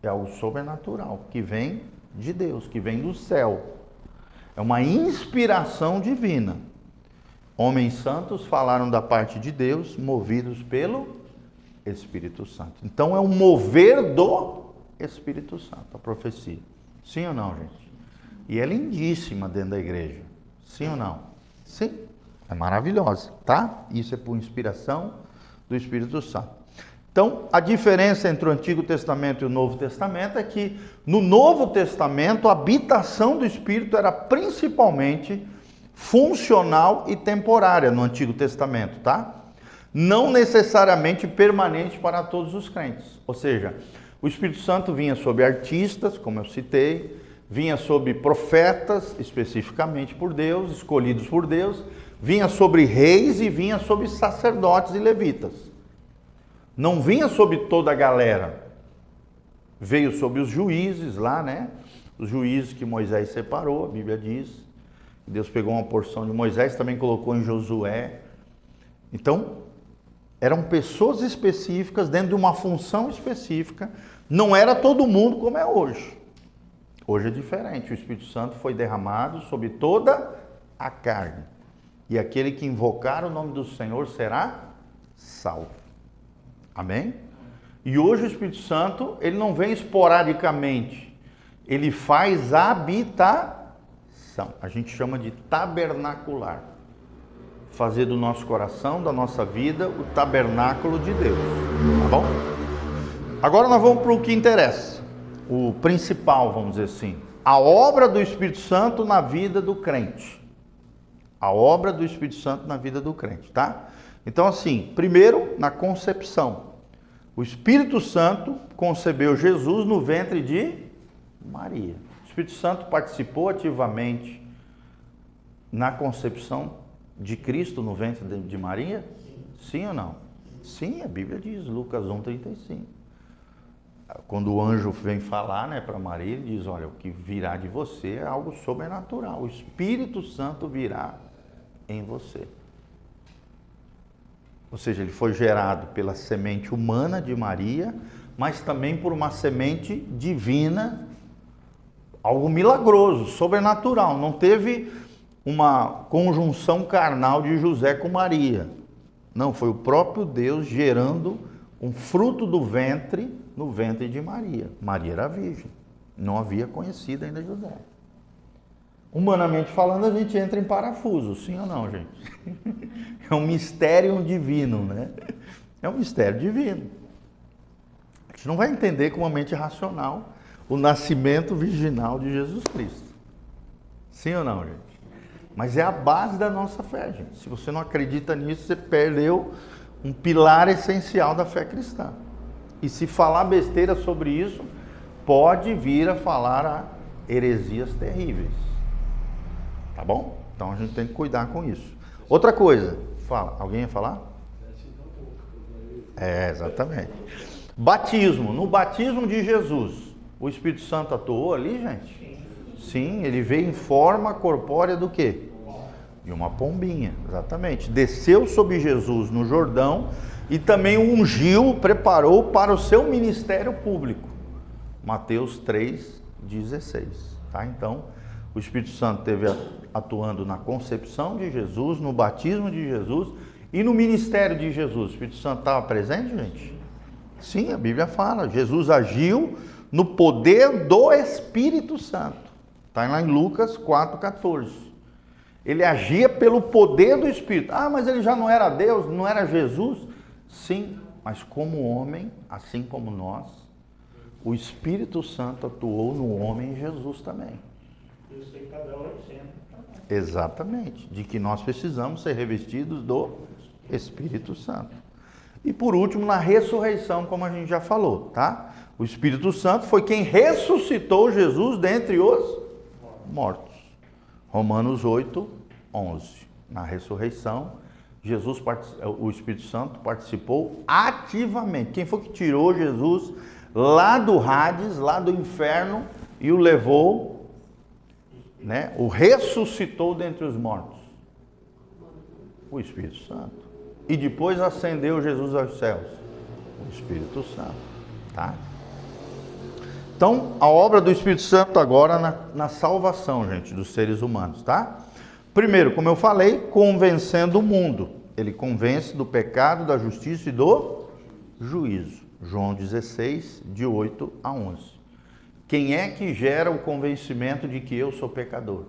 É algo sobrenatural, que vem de Deus, que vem do céu. É uma inspiração divina. Homens santos falaram da parte de Deus, movidos pelo Espírito Santo. Então é um mover do Espírito Santo, a profecia. Sim ou não, gente? E é lindíssima dentro da igreja. Sim ou não? Sim. É maravilhosa, tá? Isso é por inspiração do Espírito Santo. Então, a diferença entre o Antigo Testamento e o Novo Testamento é que no Novo Testamento a habitação do Espírito era principalmente funcional e temporária no Antigo Testamento, tá? Não necessariamente permanente para todos os crentes. Ou seja, o Espírito Santo vinha sobre artistas, como eu citei, vinha sobre profetas, especificamente por Deus, escolhidos por Deus, vinha sobre reis e vinha sobre sacerdotes e levitas. Não vinha sobre toda a galera. Veio sobre os juízes lá, né? Os juízes que Moisés separou, a Bíblia diz. Deus pegou uma porção de Moisés, também colocou em Josué. Então, eram pessoas específicas dentro de uma função específica. Não era todo mundo como é hoje. Hoje é diferente. O Espírito Santo foi derramado sobre toda a carne. E aquele que invocar o nome do Senhor será salvo. Amém? E hoje o Espírito Santo, ele não vem esporadicamente. Ele faz habitação. A gente chama de tabernacular. Fazer do nosso coração, da nossa vida, o tabernáculo de Deus. Tá bom? Agora nós vamos para o que interessa. O principal, vamos dizer assim. A obra do Espírito Santo na vida do crente. A obra do Espírito Santo na vida do crente, tá? Então, assim, primeiro, na concepção. O Espírito Santo concebeu Jesus no ventre de Maria. O Espírito Santo participou ativamente na concepção de Cristo no ventre de Maria? Sim ou não? Sim, a Bíblia diz, Lucas 1,35. Quando o anjo vem falar, né, para Maria, ele diz, olha, o que virá de você é algo sobrenatural. O Espírito Santo virá em você. Ou seja, ele foi gerado pela semente humana de Maria, mas também por uma semente divina, algo milagroso, sobrenatural. Não teve uma conjunção carnal de José com Maria. Não, foi o próprio Deus gerando um fruto do ventre no ventre de Maria. Maria era virgem, não havia conhecido ainda José. Humanamente falando, a gente entra em parafuso, sim ou não, gente? É um mistério divino, né? É um mistério divino. A gente não vai entender com uma mente racional o nascimento virginal de Jesus Cristo. Sim ou não, gente? Mas é a base da nossa fé, gente. Se você não acredita nisso, você perdeu um pilar essencial da fé cristã. E se falar besteira sobre isso, pode vir a falar a heresias terríveis. Tá bom? Então a gente tem que cuidar com isso. Outra coisa, fala. Alguém ia falar? Exatamente. Batismo. No batismo de Jesus, o Espírito Santo atuou ali, gente? Sim, ele veio em forma corpórea do quê? De uma pombinha, exatamente. Desceu sobre Jesus no Jordão e também o ungiu, preparou para o seu ministério público. Mateus 3,16. Tá? Então, o Espírito Santo esteve atuando na concepção de Jesus, no batismo de Jesus e no ministério de Jesus. O Espírito Santo estava presente, gente? Sim, a Bíblia fala. Jesus agiu no poder do Espírito Santo. Está lá em Lucas 4,14. Ele agia pelo poder do Espírito. Ah, mas ele já não era Deus, não era Jesus? Sim, mas como homem, assim como nós, o Espírito Santo atuou no homem Jesus também. Isso tem cada um exemplo. Exatamente, de que nós precisamos ser revestidos do Espírito Santo. E por último, na ressurreição, como a gente já falou, tá? O Espírito Santo foi quem ressuscitou Jesus dentre os mortos. Romanos 8:11. Na ressurreição, o Espírito Santo participou ativamente. Quem foi que tirou Jesus lá do Hades, lá do inferno, e o levou, né? O ressuscitou dentre os mortos? O Espírito Santo. E depois ascendeu Jesus aos céus? O Espírito Santo. Tá? Então, a obra do Espírito Santo agora na salvação, gente, dos seres humanos, tá? Primeiro, como eu falei, convencendo o mundo. Ele convence do pecado, da justiça e do juízo. João 16, de 8 a 11. Quem é que gera o convencimento de que eu sou pecador?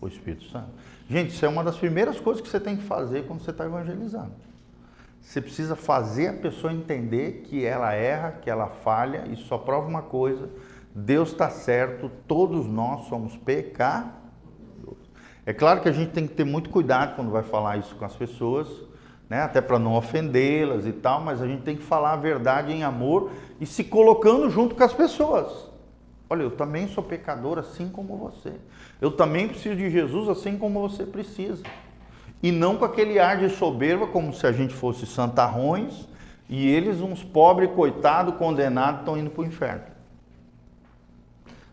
O Espírito Santo. Gente, isso é uma das primeiras coisas que você tem que fazer quando você está evangelizando. Você precisa fazer a pessoa entender que ela erra, que ela falha, e só prova uma coisa: Deus está certo, todos nós somos pecadores. É claro que a gente tem que ter muito cuidado quando vai falar isso com as pessoas, né? Até para não ofendê-las e tal, mas a gente tem que falar a verdade em amor e se colocando junto com as pessoas. Olha, eu também sou pecador assim como você. Eu também preciso de Jesus assim como você precisa. E não com aquele ar de soberba, como se a gente fosse santarrões, e eles, uns pobres, coitados, condenados, estão indo para o inferno.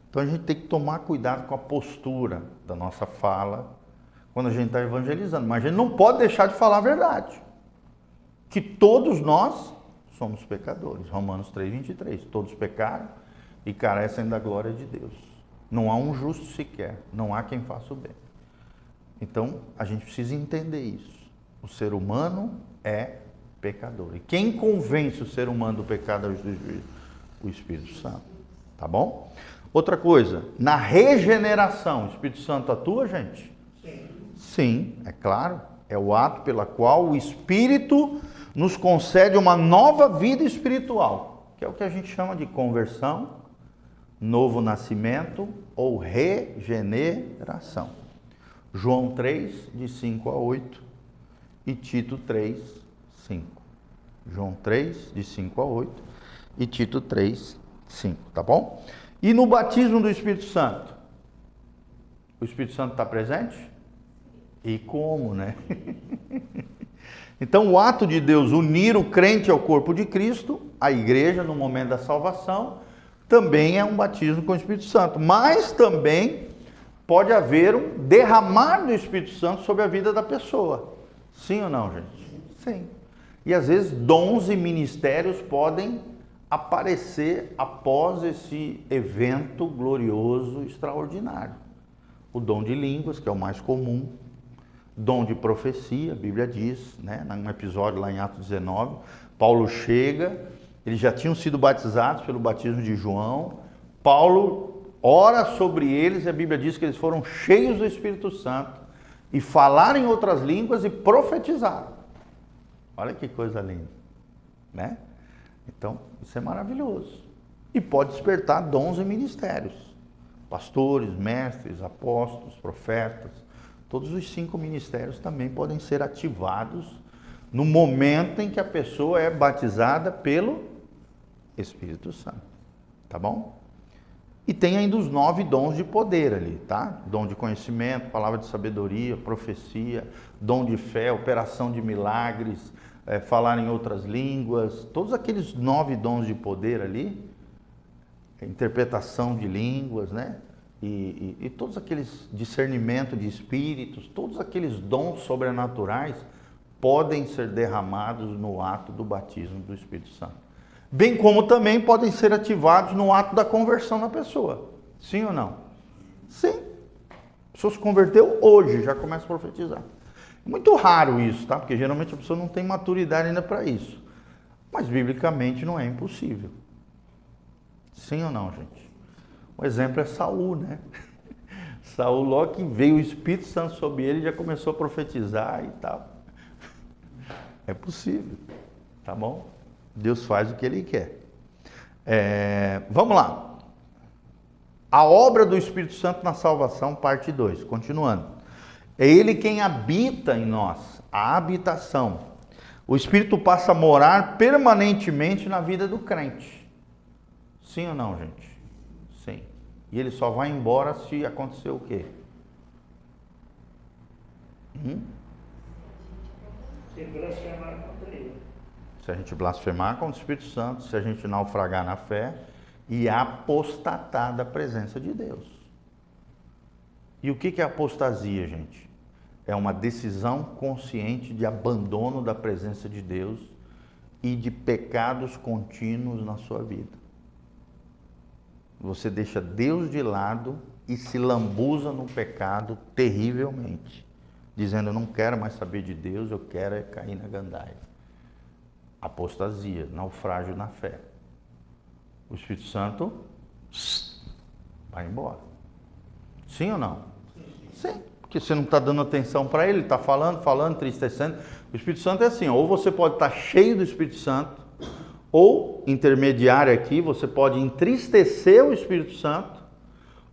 Então a gente tem que tomar cuidado com a postura da nossa fala, quando a gente está evangelizando. Mas a gente não pode deixar de falar a verdade. Que todos nós somos pecadores. Romanos 3,23. Todos pecaram e carecem da glória de Deus. Não há um justo sequer. Não há quem faça o bem. Então, a gente precisa entender isso. O ser humano é pecador. E quem convence o ser humano do pecado é o Espírito Santo. Tá bom? Outra coisa, na regeneração, o Espírito Santo atua, gente? Sim. Sim, é claro. É o ato pela qual o Espírito nos concede uma nova vida espiritual, que é o que a gente chama de conversão, novo nascimento ou regeneração. João 3, de 5 a 8 e Tito 3, 5. João 3, de 5 a 8 e Tito 3, 5, tá bom? E no batismo do Espírito Santo? O Espírito Santo está presente? E como, né? Então, o ato de Deus unir o crente ao corpo de Cristo, a igreja, no momento da salvação, também é um batismo com o Espírito Santo. Mas também pode haver um derramar do Espírito Santo sobre a vida da pessoa. Sim ou não, gente? Sim. E às vezes dons e ministérios podem aparecer após esse evento glorioso, extraordinário. O dom de línguas, que é o mais comum. Dom de profecia, a Bíblia diz, né? Num episódio lá em Atos 19, Paulo chega, eles já tinham sido batizados pelo batismo de João. Paulo ora sobre eles e a Bíblia diz que eles foram cheios do Espírito Santo e falaram em outras línguas e profetizaram. Olha que coisa linda. né? Então, isso é maravilhoso. E pode despertar dons e ministérios. Pastores, mestres, apóstolos, profetas, todos os 5 ministérios também podem ser ativados no momento em que a pessoa é batizada pelo Espírito Santo. Tá bom? E tem ainda os 9 dons de poder ali, tá? Dom de conhecimento, palavra de sabedoria, profecia, dom de fé, operação de milagres, falar em outras línguas, todos aqueles 9 dons de poder ali, interpretação de línguas, né? E todos aqueles discernimento de espíritos, todos aqueles dons sobrenaturais podem ser derramados no ato do batismo do Espírito Santo. Bem como também podem ser ativados no ato da conversão da pessoa. Sim ou não? Sim. A pessoa se converteu hoje, já começa a profetizar. Muito raro isso, tá? Porque geralmente a pessoa não tem maturidade ainda para isso. Mas biblicamente não é impossível. Sim ou não, gente? O exemplo é Saul, né? Saul, logo que veio o Espírito Santo sobre ele, já começou a profetizar e tal. É possível, tá bom? Deus faz o que Ele quer. Vamos lá. A obra do Espírito Santo na salvação, parte 2. Continuando. É Ele quem habita em nós, a habitação. O Espírito passa a morar permanentemente na vida do crente. Sim ou não, gente? Sim. E ele só vai embora se acontecer o quê? Se blasfemar contra ele. Se a gente blasfemar contra o Espírito Santo, se a gente naufragar na fé e apostatar da presença de Deus. E o que é apostasia, gente? É uma decisão consciente de abandono da presença de Deus e de pecados contínuos na sua vida. Você deixa Deus de lado e se lambuza no pecado terrivelmente, dizendo: eu não quero mais saber de Deus, eu quero é cair na gandaia. Apostasia, naufrágio na fé. O Espírito Santo vai embora. Sim ou não? Sim. Porque você não está dando atenção para ele, está falando, entristecendo. O Espírito Santo é assim, ou você pode estar cheio do Espírito Santo, ou, intermediário aqui, você pode entristecer o Espírito Santo,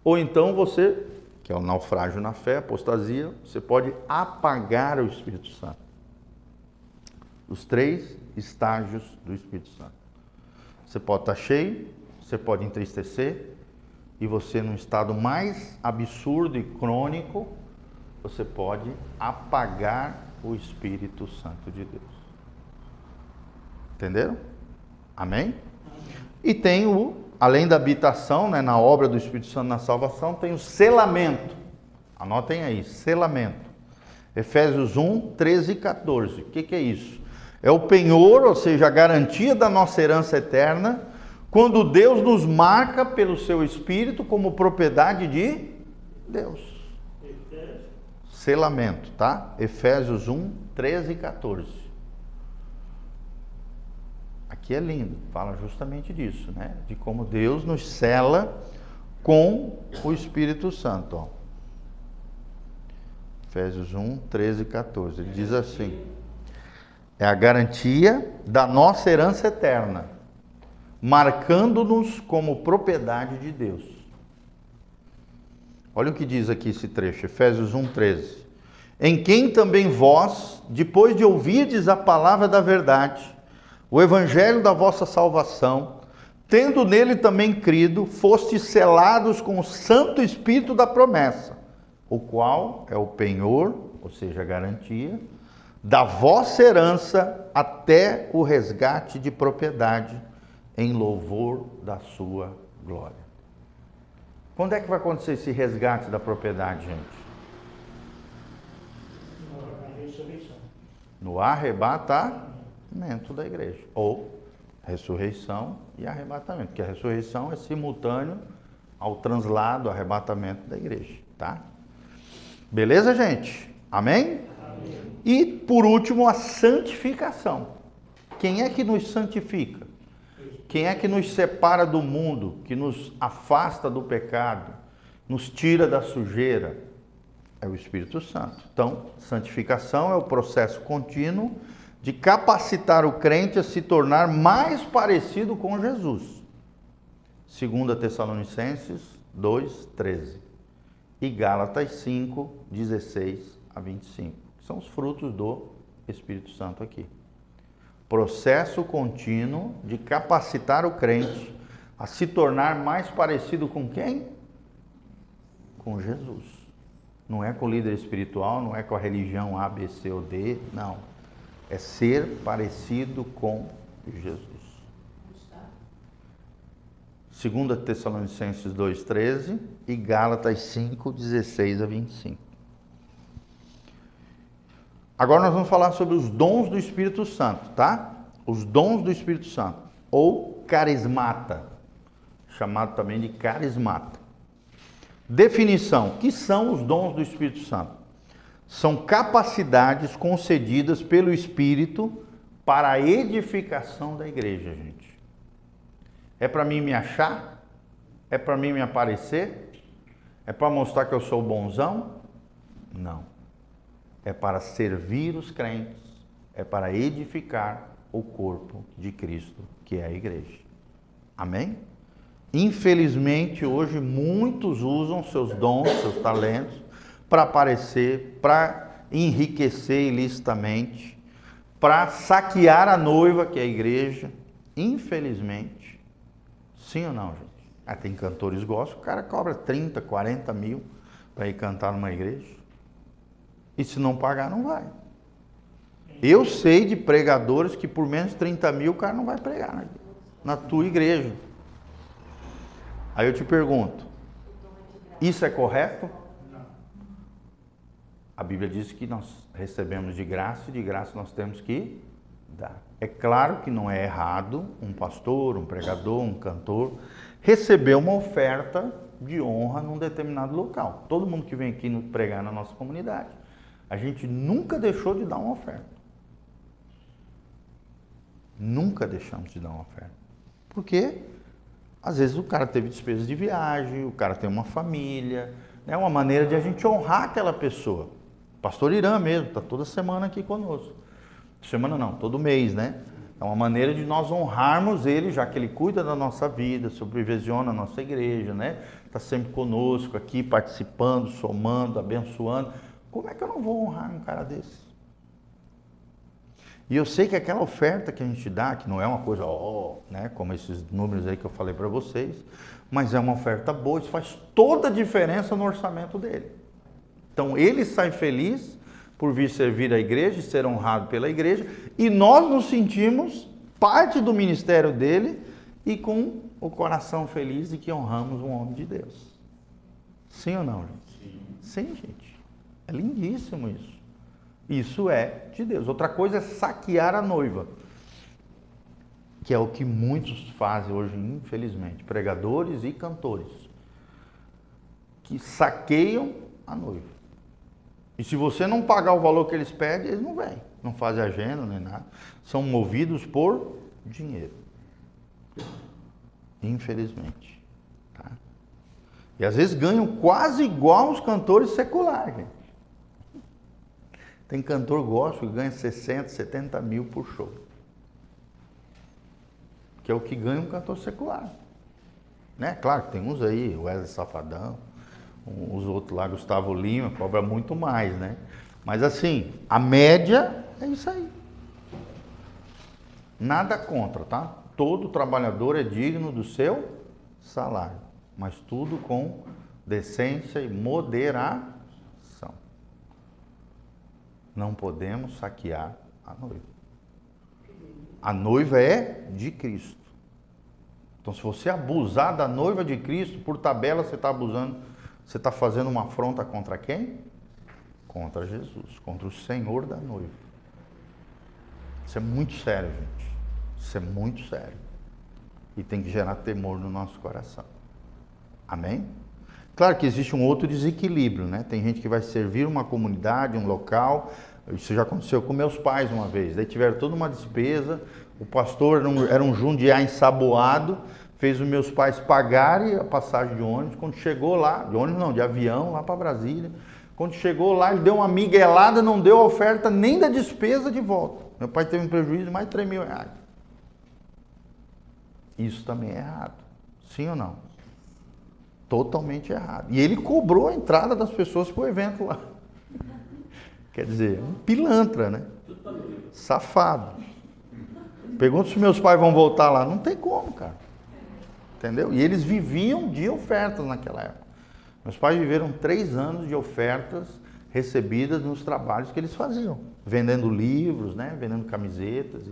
ou então você, que é o naufrágio na fé, apostasia, você pode apagar o Espírito Santo. Os 3 estágios do Espírito Santo. Você pode estar cheio, você pode entristecer, e você, num estado mais absurdo e crônico, você pode apagar o Espírito Santo de Deus. Entenderam? Amém? E tem além da habitação, né, na obra do Espírito Santo na salvação, tem o selamento. Anotem aí, selamento. Efésios 1, 13 e 14. O que é isso? É o penhor, ou seja, a garantia da nossa herança eterna, quando Deus nos marca pelo seu Espírito como propriedade de Deus. Selamento, tá? Efésios 1, 13 e 14. Aqui é lindo, fala justamente disso, né? De como Deus nos sela com o Espírito Santo, ó. Efésios 1, 13 e 14. Ele diz assim: é a garantia da nossa herança eterna, marcando-nos como propriedade de Deus. Olha o que diz aqui esse trecho, Efésios 1, 13. Em quem também vós, depois de ouvirdes a palavra da verdade, o evangelho da vossa salvação, tendo nele também crido, fostes selados com o Santo Espírito da promessa, o qual é o penhor, ou seja, a garantia, da vossa herança até o resgate de propriedade, em louvor da sua glória. Quando é que vai acontecer esse resgate da propriedade, gente? Na ressurreição. No arrebatamento da igreja. Ou ressurreição e arrebatamento. Porque a ressurreição é simultâneo ao translado, arrebatamento da igreja. Tá? Beleza, gente? Amém? Amém. E, por último, a santificação. Quem é que nos santifica? Quem é que nos separa do mundo, que nos afasta do pecado, nos tira da sujeira? É o Espírito Santo. Então, santificação é o processo contínuo de capacitar o crente a se tornar mais parecido com Jesus. 2 Tessalonicenses 2:13 e Gálatas 5:16-25. São os frutos do Espírito Santo aqui. Processo contínuo de capacitar o crente a se tornar mais parecido com quem? Com Jesus. Não é com o líder espiritual, não é com a religião A, B, C ou D, não. É ser parecido com Jesus. 2 Tessalonicenses 2:13 e Gálatas 5:16-25. Agora nós vamos falar sobre os dons do Espírito Santo, tá? Os dons do Espírito Santo, ou carismata, chamado também de carismata. Definição: o que são os dons do Espírito Santo? São capacidades concedidas pelo Espírito para a edificação da igreja, gente. É para mim me achar? É para mim me aparecer? É para mostrar que eu sou bonzão? Não. É para servir os crentes, é para edificar o corpo de Cristo, que é a igreja. Amém? Infelizmente, hoje, muitos usam seus dons, seus talentos, para aparecer, para enriquecer ilicitamente, para saquear a noiva, que é a igreja. Infelizmente. Sim ou não, gente? Tem cantores gospel, o cara cobra 30, 40 mil para ir cantar numa igreja. E se não pagar, não vai. Eu sei de pregadores que por menos de 30 mil o cara não vai pregar na tua igreja. Aí eu te pergunto, isso é correto? Não. A Bíblia diz que nós recebemos de graça e de graça nós temos que dar. É claro que não é errado um pastor, um pregador, um cantor receber uma oferta de honra num determinado local. Todo mundo que vem aqui pregar na nossa comunidade, a gente nunca deixou de dar uma oferta. Nunca deixamos de dar uma oferta. Por quê? Às vezes o cara teve despesas de viagem, o cara tem uma família, é uma maneira de a gente honrar aquela pessoa. O pastor Irã mesmo, está toda semana aqui conosco. Semana não, todo mês, né? É uma maneira de nós honrarmos ele, já que ele cuida da nossa vida, supervisiona a nossa igreja, né? Está sempre conosco aqui, participando, somando, abençoando. Como é que eu não vou honrar um cara desse? E eu sei que aquela oferta que a gente dá, que não é uma coisa, né, como esses números aí que eu falei para vocês, mas é uma oferta boa, isso faz toda a diferença no orçamento dele. Então ele sai feliz por vir servir a igreja e ser honrado pela igreja, e nós nos sentimos parte do ministério dele e com o coração feliz de que honramos um homem de Deus. Sim ou não, gente? Sim, gente. É lindíssimo isso. Isso é de Deus. Outra coisa é saquear a noiva, que é o que muitos fazem hoje, infelizmente, pregadores e cantores, que saqueiam a noiva. E se você não pagar o valor que eles pedem, eles não vêm, não fazem agenda nem nada. São movidos por dinheiro. Infelizmente. Tá? E às vezes ganham quase igual os cantores seculares, gente. Tem cantor gospel que ganha 60, 70 mil por show. Que é o que ganha um cantor secular. Né? Claro que tem uns aí, Wesley Safadão, os outros lá, Gustavo Lima, cobra muito mais, né? Mas assim, a média é isso aí. Nada contra, tá? Todo trabalhador é digno do seu salário, mas tudo com decência e moderação. Não podemos saquear a noiva. A noiva é de Cristo. Então, se você abusar da noiva de Cristo, por tabela você está abusando, você está fazendo uma afronta contra quem? Contra Jesus, contra o Senhor da noiva. Isso é muito sério, gente. Isso é muito sério. E tem que gerar temor no nosso coração. Amém? Claro que existe um outro desequilíbrio, né? Tem gente que vai servir uma comunidade, um local. Isso já aconteceu com meus pais uma vez. Daí tiveram toda uma despesa. O pastor era um jundiá ensaboado. Fez os meus pais pagarem a passagem de ônibus. Quando chegou lá, de ônibus não, de avião, lá para Brasília. Quando chegou lá, ele deu uma miguelada, não deu a oferta nem da despesa de volta. Meu pai teve um prejuízo de mais de 3 mil reais. Isso também é errado. Sim ou não? Totalmente errado. E ele cobrou a entrada das pessoas para o evento lá. Quer dizer, um pilantra, né? Safado. Pergunta se meus pais vão voltar lá. Não tem como, cara. Entendeu? E eles viviam de ofertas naquela época. Meus pais viveram 3 anos de ofertas recebidas nos trabalhos que eles faziam. Vendendo livros, né? Vendendo camisetas.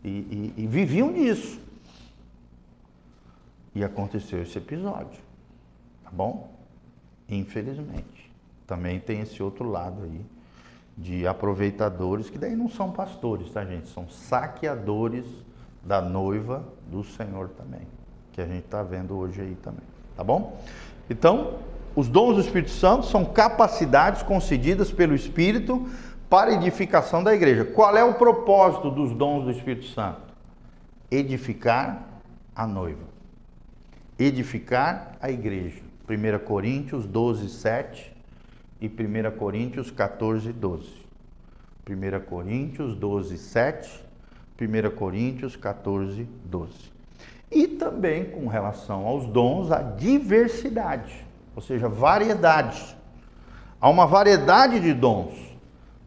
E viviam disso. E aconteceu esse episódio. Tá bom? Infelizmente. Também tem esse outro lado aí de aproveitadores, que daí não são pastores, tá, gente? São saqueadores da noiva do Senhor também, que a gente está vendo hoje aí também, tá bom? Então, os dons do Espírito Santo são capacidades concedidas pelo Espírito para a edificação da igreja. Qual é o propósito dos dons do Espírito Santo? Edificar a noiva. Edificar a igreja. 1 Coríntios 12, 7 e 1 Coríntios 14, 12. 1 Coríntios 12, 7, 1 Coríntios 14, 12. E também com relação aos dons, a diversidade, ou seja, variedade. Há uma variedade de dons,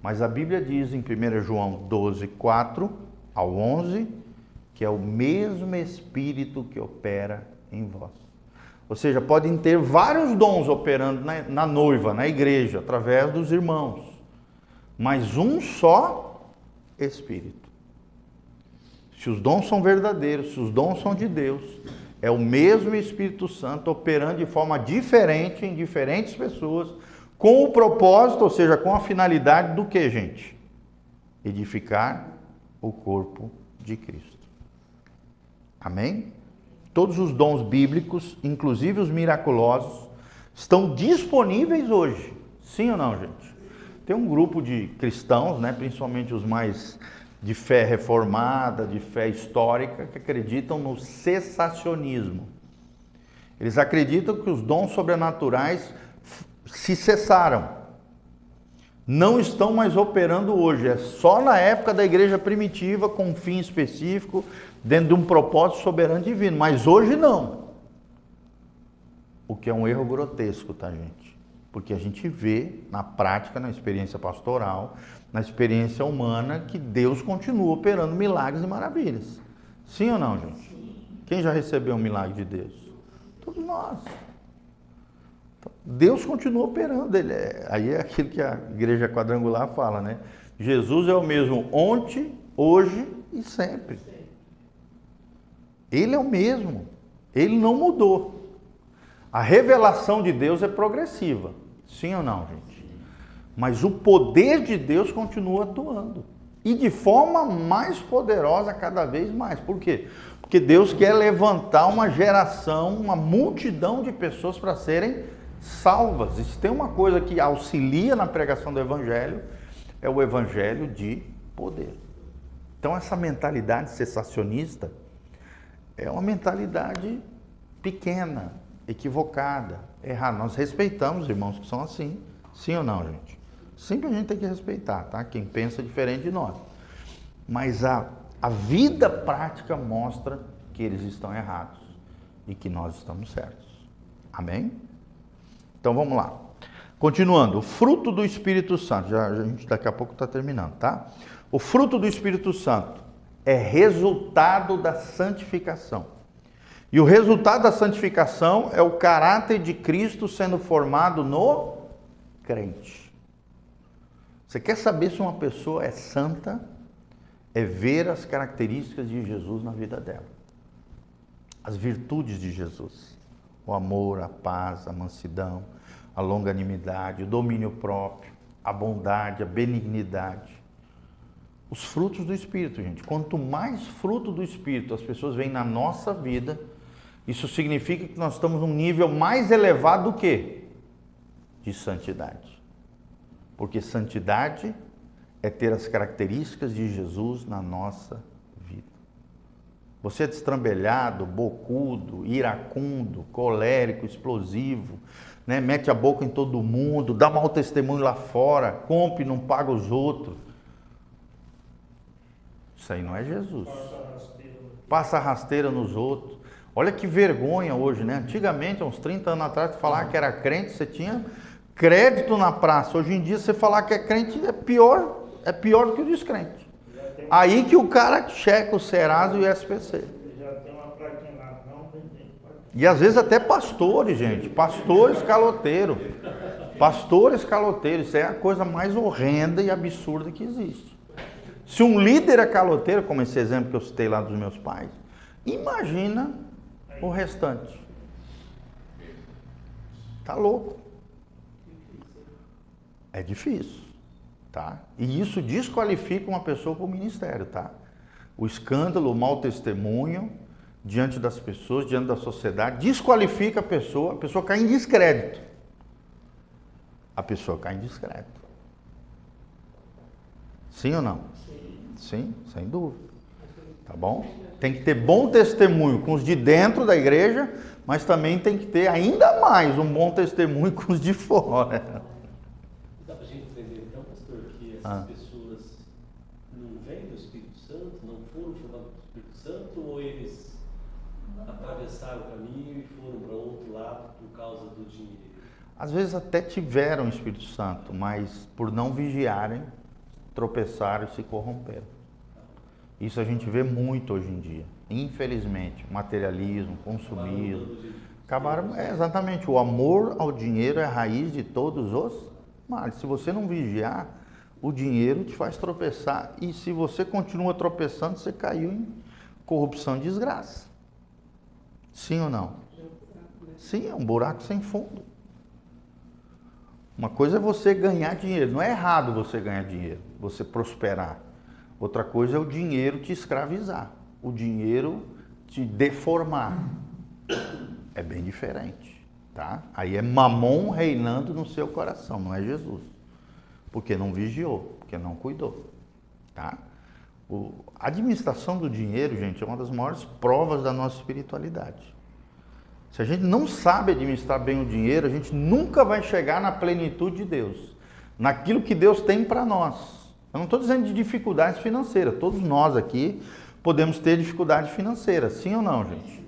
mas a Bíblia diz em 1 João 12, 4 ao 11, que é o mesmo Espírito que opera em vós. Ou seja, podem ter vários dons operando na noiva, na igreja, através dos irmãos, mas um só Espírito. Se os dons são verdadeiros, se os dons são de Deus, é o mesmo Espírito Santo operando de forma diferente em diferentes pessoas, com o propósito, ou seja, com a finalidade do que, gente? Edificar o corpo de Cristo. Amém? Todos os dons bíblicos, inclusive os miraculosos, estão disponíveis hoje. Sim ou não, gente? Tem um grupo de cristãos, né, principalmente os mais de fé reformada, de fé histórica, que acreditam no cessacionismo. Eles acreditam que os dons sobrenaturais se cessaram. Não estão mais operando hoje. É só na época da igreja primitiva, com um fim específico, dentro de um propósito soberano divino. Mas hoje não. O que é um erro grotesco, tá, gente? Porque a gente vê na prática, na experiência pastoral, na experiência humana, que Deus continua operando milagres e maravilhas. Sim ou não, gente? Quem já recebeu um milagre de Deus? Todos nós. Deus continua operando. Aí é aquilo que a igreja quadrangular fala, né? Jesus é o mesmo ontem, hoje e sempre. Ele é o mesmo. Ele não mudou. A revelação de Deus é progressiva. Sim ou não, gente? Mas o poder de Deus continua atuando. E de forma mais poderosa cada vez mais. Por quê? Porque Deus quer levantar uma geração, uma multidão de pessoas para serem salvas. E se tem uma coisa que auxilia na pregação do Evangelho, é o Evangelho de poder. Então essa mentalidade cessacionista é uma mentalidade pequena, equivocada, errada. Nós respeitamos irmãos que são assim, sim ou não, gente? Sempre a gente tem que respeitar, tá? Quem pensa diferente de nós. Mas a vida prática mostra que eles estão errados e que nós estamos certos. Amém? Então vamos lá. Continuando, o fruto do Espírito Santo. A gente daqui a pouco está terminando, tá? O fruto do Espírito Santo é resultado da santificação. E o resultado da santificação é o caráter de Cristo sendo formado no crente. Você quer saber se uma pessoa é santa? É ver as características de Jesus na vida dela. As virtudes de Jesus. O amor, a paz, a mansidão, a longanimidade, o domínio próprio, a bondade, a benignidade. Os frutos do Espírito, gente. Quanto mais fruto do Espírito as pessoas veem na nossa vida, isso significa que nós estamos num nível mais elevado do que? De santidade. Porque santidade é ter as características de Jesus na nossa vida. Você é destrambelhado, bocudo, iracundo, colérico, explosivo, né? Mete a boca em todo mundo, dá mau testemunho lá fora, compra e não paga os outros. Isso aí não é Jesus. Passa rasteiro. Passa rasteira nos outros. Olha que vergonha hoje, né? Antigamente, há uns 30 anos atrás, você falar que era crente, você tinha crédito na praça. Hoje em dia, você falar que é crente é pior do que o descrente. Aí que o cara checa o Serasa e o SPC. Já tem uma plaquinha lá, não vender. E às vezes até pastores, gente. Pastores caloteiros. Pastores caloteiros. Isso é a coisa mais horrenda e absurda que existe. Se um líder é caloteiro, como esse exemplo que eu citei lá dos meus pais, imagina o restante. Tá louco. É difícil, tá? E isso desqualifica uma pessoa para o ministério, tá? O escândalo, o mau testemunho diante das pessoas, diante da sociedade, desqualifica a pessoa cai em descrédito. A pessoa cai em descrédito. Sim ou não? Sim, sem dúvida. Tá bom? Tem que ter bom testemunho com os de dentro da igreja, mas também tem que ter ainda mais um bom testemunho com os de fora. Dá pra gente entender então, pastor, que essas pessoas não vêm do Espírito Santo, não foram formados do Espírito Santo, ou eles atravessaram o caminho e foram para outro lado por causa do dinheiro? Às vezes até tiveram o Espírito Santo, mas por não vigiarem, tropeçaram e se corromperam. Isso a gente vê muito hoje em dia. Infelizmente, materialismo, consumismo. Exatamente, o amor ao dinheiro é a raiz de todos os males. Se você não vigiar, o dinheiro te faz tropeçar. E se você continua tropeçando, você caiu em corrupção e desgraça. Sim ou não? Sim, é um buraco sem fundo. Uma coisa é você ganhar dinheiro. Não é errado você ganhar dinheiro, você prosperar. Outra coisa é o dinheiro te escravizar, o dinheiro te deformar. É bem diferente, tá? Aí é Mamon reinando no seu coração, não é Jesus. Porque não vigiou, porque não cuidou, tá? A administração do dinheiro, gente, é uma das maiores provas da nossa espiritualidade. Se a gente não sabe administrar bem o dinheiro, a gente nunca vai chegar na plenitude de Deus, naquilo que Deus tem para nós. Eu não estou dizendo de dificuldades financeiras, todos nós aqui podemos ter dificuldade financeira, sim ou não, gente?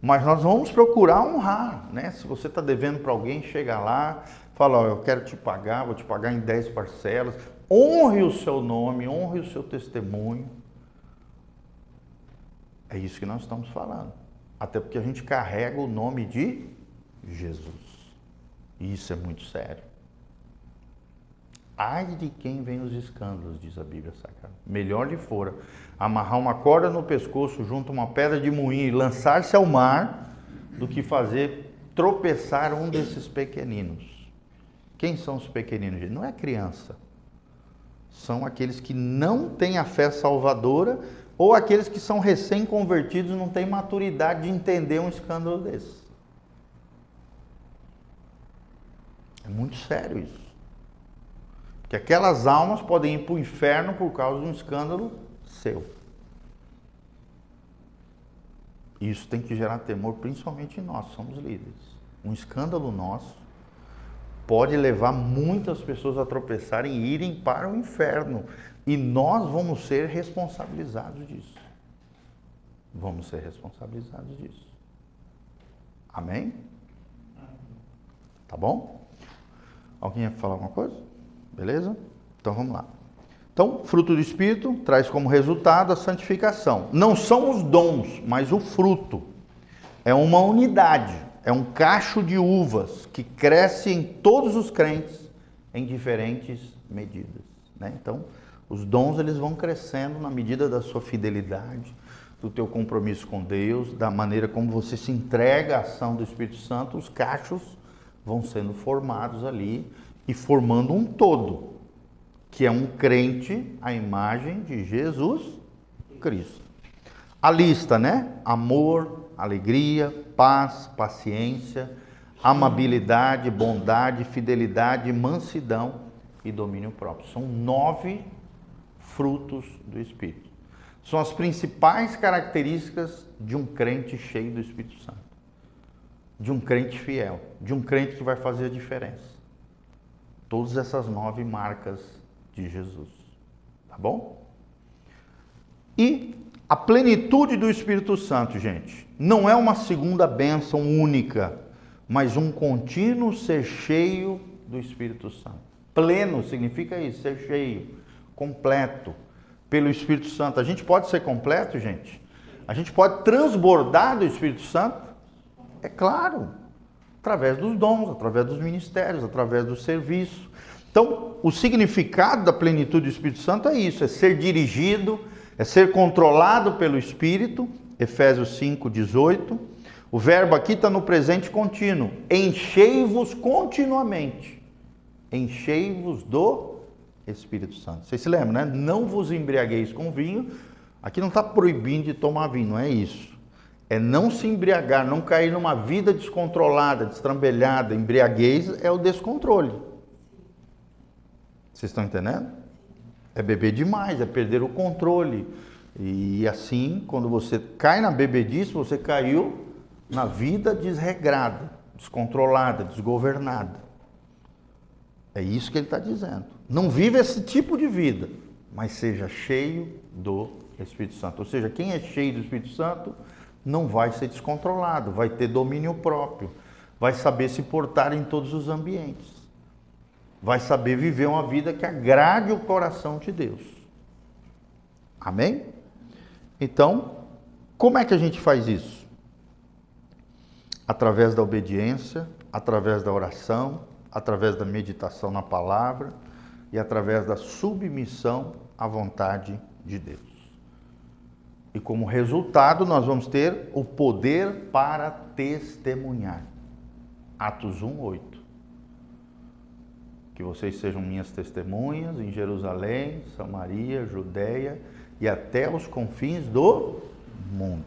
Mas nós vamos procurar honrar, né? Se você está devendo para alguém, chega lá, fala, ó, eu quero te pagar, vou te pagar em 10 parcelas, honre o seu nome, honre o seu testemunho. É isso que nós estamos falando. Até porque a gente carrega o nome de Jesus. E isso é muito sério. Ai de quem vem os escândalos, diz a Bíblia Sagrada. Melhor lhe fora amarrar uma corda no pescoço junto a uma pedra de moinho e lançar-se ao mar, do que fazer tropeçar um desses pequeninos. Quem são os pequeninos? Não é criança. São aqueles que não têm a fé salvadora ou aqueles que são recém-convertidos e não têm maturidade de entender um escândalo desse. É muito sério isso. Que aquelas almas podem ir para o inferno por causa de um escândalo seu. Isso tem que gerar temor, principalmente em nós, somos líderes. Um escândalo nosso pode levar muitas pessoas a tropeçarem e irem para o inferno. E nós vamos ser responsabilizados disso. Vamos ser responsabilizados disso. Amém? Tá bom? Alguém ia falar alguma coisa? Beleza? Então vamos lá. Então, fruto do Espírito traz como resultado a santificação. Não são os dons, mas o fruto. É uma unidade, é um cacho de uvas que cresce em todos os crentes em diferentes medidas, né? Então, os dons eles vão crescendo na medida da sua fidelidade, do teu compromisso com Deus, da maneira como você se entrega à ação do Espírito Santo, os cachos vão sendo formados ali e formando um todo, que é um crente à imagem de Jesus Cristo. A lista, né? Amor, alegria, paz, paciência, amabilidade, bondade, fidelidade, mansidão e domínio próprio. São 9 frutos do Espírito. São as principais características de um crente cheio do Espírito Santo. De um crente fiel, de um crente que vai fazer a diferença. Todas essas 9 marcas de Jesus. Tá bom? E a plenitude do Espírito Santo, gente, não é uma segunda bênção única, mas um contínuo ser cheio do Espírito Santo. Pleno significa isso, ser cheio, completo pelo Espírito Santo. A gente pode ser completo, gente? A gente pode transbordar do Espírito Santo? É claro, através dos dons, através dos ministérios, através do serviço. Então, o significado da plenitude do Espírito Santo é isso, é ser dirigido, é ser controlado pelo Espírito, Efésios 5:18. O verbo aqui está no presente contínuo, enchei-vos continuamente, enchei-vos do Espírito Santo. Vocês se lembram, né? Não vos embriagueis com vinho, aqui não está proibindo de tomar vinho, não é isso. É não se embriagar, não cair numa vida descontrolada, destrambelhada. Embriaguez é o descontrole. Vocês estão entendendo? É beber demais, é perder o controle. E assim, quando você cai na bebedice, você caiu na vida desregrada, descontrolada, desgovernada. É isso que ele está dizendo. Não viva esse tipo de vida, mas seja cheio do Espírito Santo. Ou seja, quem é cheio do Espírito Santo não vai ser descontrolado, vai ter domínio próprio, vai saber se portar em todos os ambientes. Vai saber viver uma vida que agrade o coração de Deus. Amém? Então, como é que a gente faz isso? Através da obediência, através da oração, através da meditação na palavra e através da submissão à vontade de Deus. E como resultado, nós vamos ter o poder para testemunhar. Atos 1:8. Que vocês sejam minhas testemunhas em Jerusalém, Samaria, Judeia e até os confins do mundo.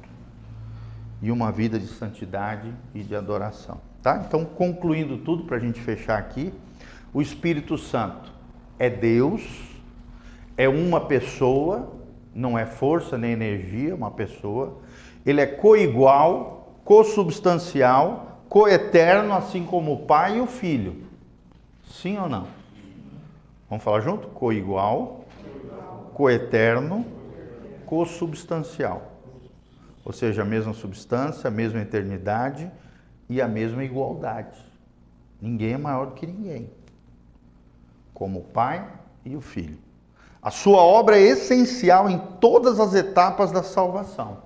E uma vida de santidade e de adoração. Tá? Então, concluindo tudo para a gente fechar aqui, o Espírito Santo é Deus, é uma pessoa, não é força nem energia, é uma pessoa. Ele é coigual, consubstancial, coeterno, assim como o Pai e o Filho. Sim ou não? Vamos falar junto? Coigual, coeterno, consubstancial. Ou seja, a mesma substância, a mesma eternidade e a mesma igualdade. Ninguém é maior do que ninguém. Como o Pai e o Filho. A sua obra é essencial em todas as etapas da salvação.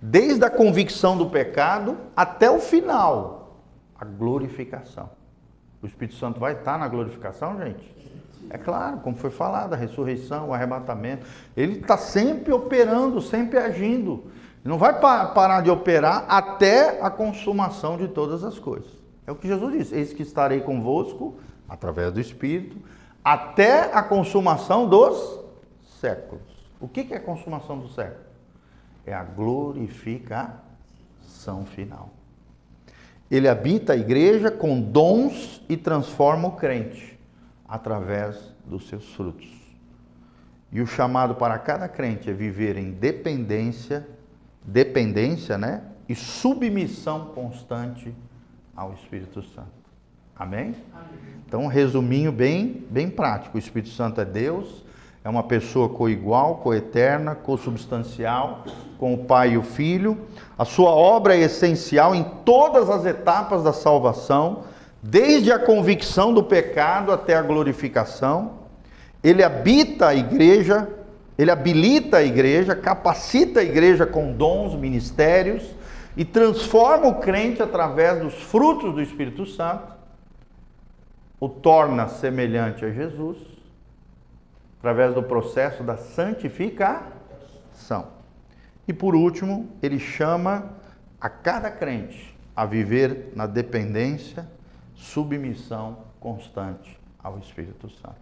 Desde a convicção do pecado até o final, a glorificação. O Espírito Santo vai estar na glorificação, gente? É claro, como foi falado, a ressurreição, o arrebatamento. Ele está sempre operando, sempre agindo. Não vai parar de operar até a consumação de todas as coisas. É o que Jesus disse. Eis que estarei convosco, através do Espírito, até a consumação dos séculos. O que é a consumação do século? É a glorificação final. Ele habita a igreja com dons e transforma o crente através dos seus frutos. E o chamado para cada crente é viver em dependência, né? E submissão constante ao Espírito Santo. Amém? Então, um resuminho bem prático. O Espírito Santo é Deus, é uma pessoa coigual, coeterna, consubstancial, com o Pai e o Filho. A sua obra é essencial em todas as etapas da salvação, desde a convicção do pecado até a glorificação. Ele habita a igreja, ele habilita a igreja, capacita a igreja com dons, ministérios e transforma o crente através dos frutos do Espírito Santo, o torna semelhante a Jesus, através do processo da santificação. E por último, ele chama a cada crente a viver na dependência, submissão constante ao Espírito Santo.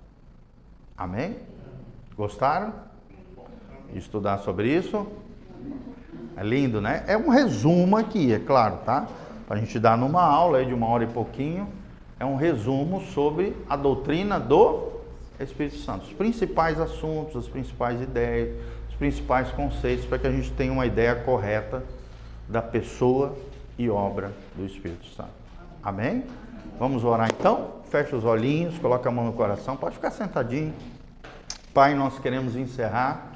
Amém? Gostaram de estudar sobre isso? É lindo, né? É um resumo aqui, é claro, tá? Para a gente dar numa aula aí de 1 hora e pouquinho, é um resumo sobre a doutrina do Espírito Santo. Os principais assuntos, as principais ideias, os principais conceitos, para que a gente tenha uma ideia correta da pessoa e obra do Espírito Santo. Amém? Vamos orar então? Fecha os olhinhos, coloca a mão no coração, pode ficar sentadinho. Pai, nós queremos encerrar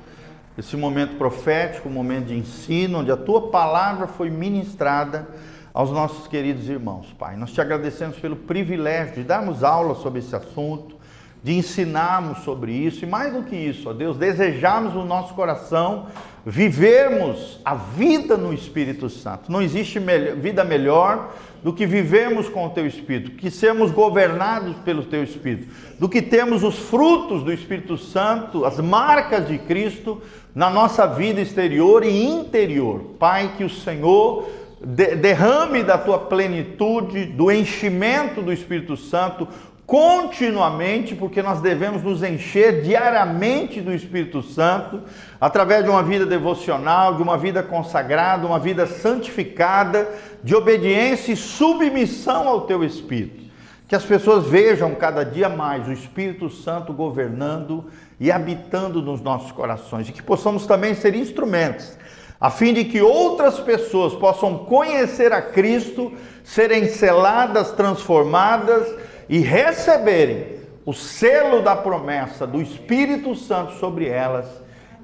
esse momento profético, um momento de ensino, onde a Tua palavra foi ministrada aos nossos queridos irmãos, Pai. Nós te agradecemos pelo privilégio de darmos aula sobre esse assunto, de ensinarmos sobre isso, e mais do que isso, ó Deus, desejarmos no nosso coração vivermos a vida no Espírito Santo. Não existe vida melhor do que vivermos com o Teu Espírito, que sermos governados pelo Teu Espírito, do que termos os frutos do Espírito Santo, as marcas de Cristo na nossa vida exterior e interior. Pai, que o Senhor derrame da Tua plenitude, do enchimento do Espírito Santo continuamente, porque nós devemos nos encher diariamente do Espírito Santo, através de uma vida devocional, de uma vida consagrada, uma vida santificada, de obediência e submissão ao Teu Espírito. Que as pessoas vejam cada dia mais o Espírito Santo governando e habitando nos nossos corações, e que possamos também ser instrumentos, a fim de que outras pessoas possam conhecer a Cristo, serem seladas, transformadas e receberem o selo da promessa do Espírito Santo sobre elas,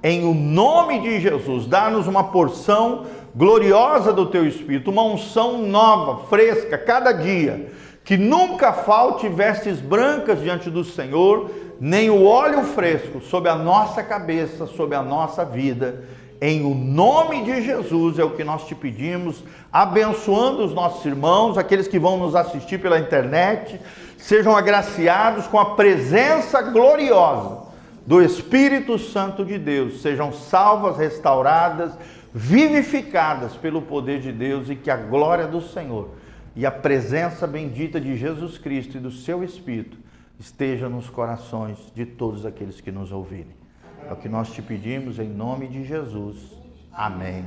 em o nome de Jesus. Dá-nos uma porção gloriosa do Teu Espírito, uma unção nova, fresca, cada dia, que nunca falte vestes brancas diante do Senhor, nem o óleo fresco sobre a nossa cabeça, sobre a nossa vida. Em o nome de Jesus é o que nós te pedimos, abençoando os nossos irmãos, aqueles que vão nos assistir pela internet, sejam agraciados com a presença gloriosa do Espírito Santo de Deus, sejam salvas, restauradas, vivificadas pelo poder de Deus, e que a glória do Senhor e a presença bendita de Jesus Cristo e do seu Espírito esteja nos corações de todos aqueles que nos ouvirem. É o que nós te pedimos em nome de Jesus. Amém.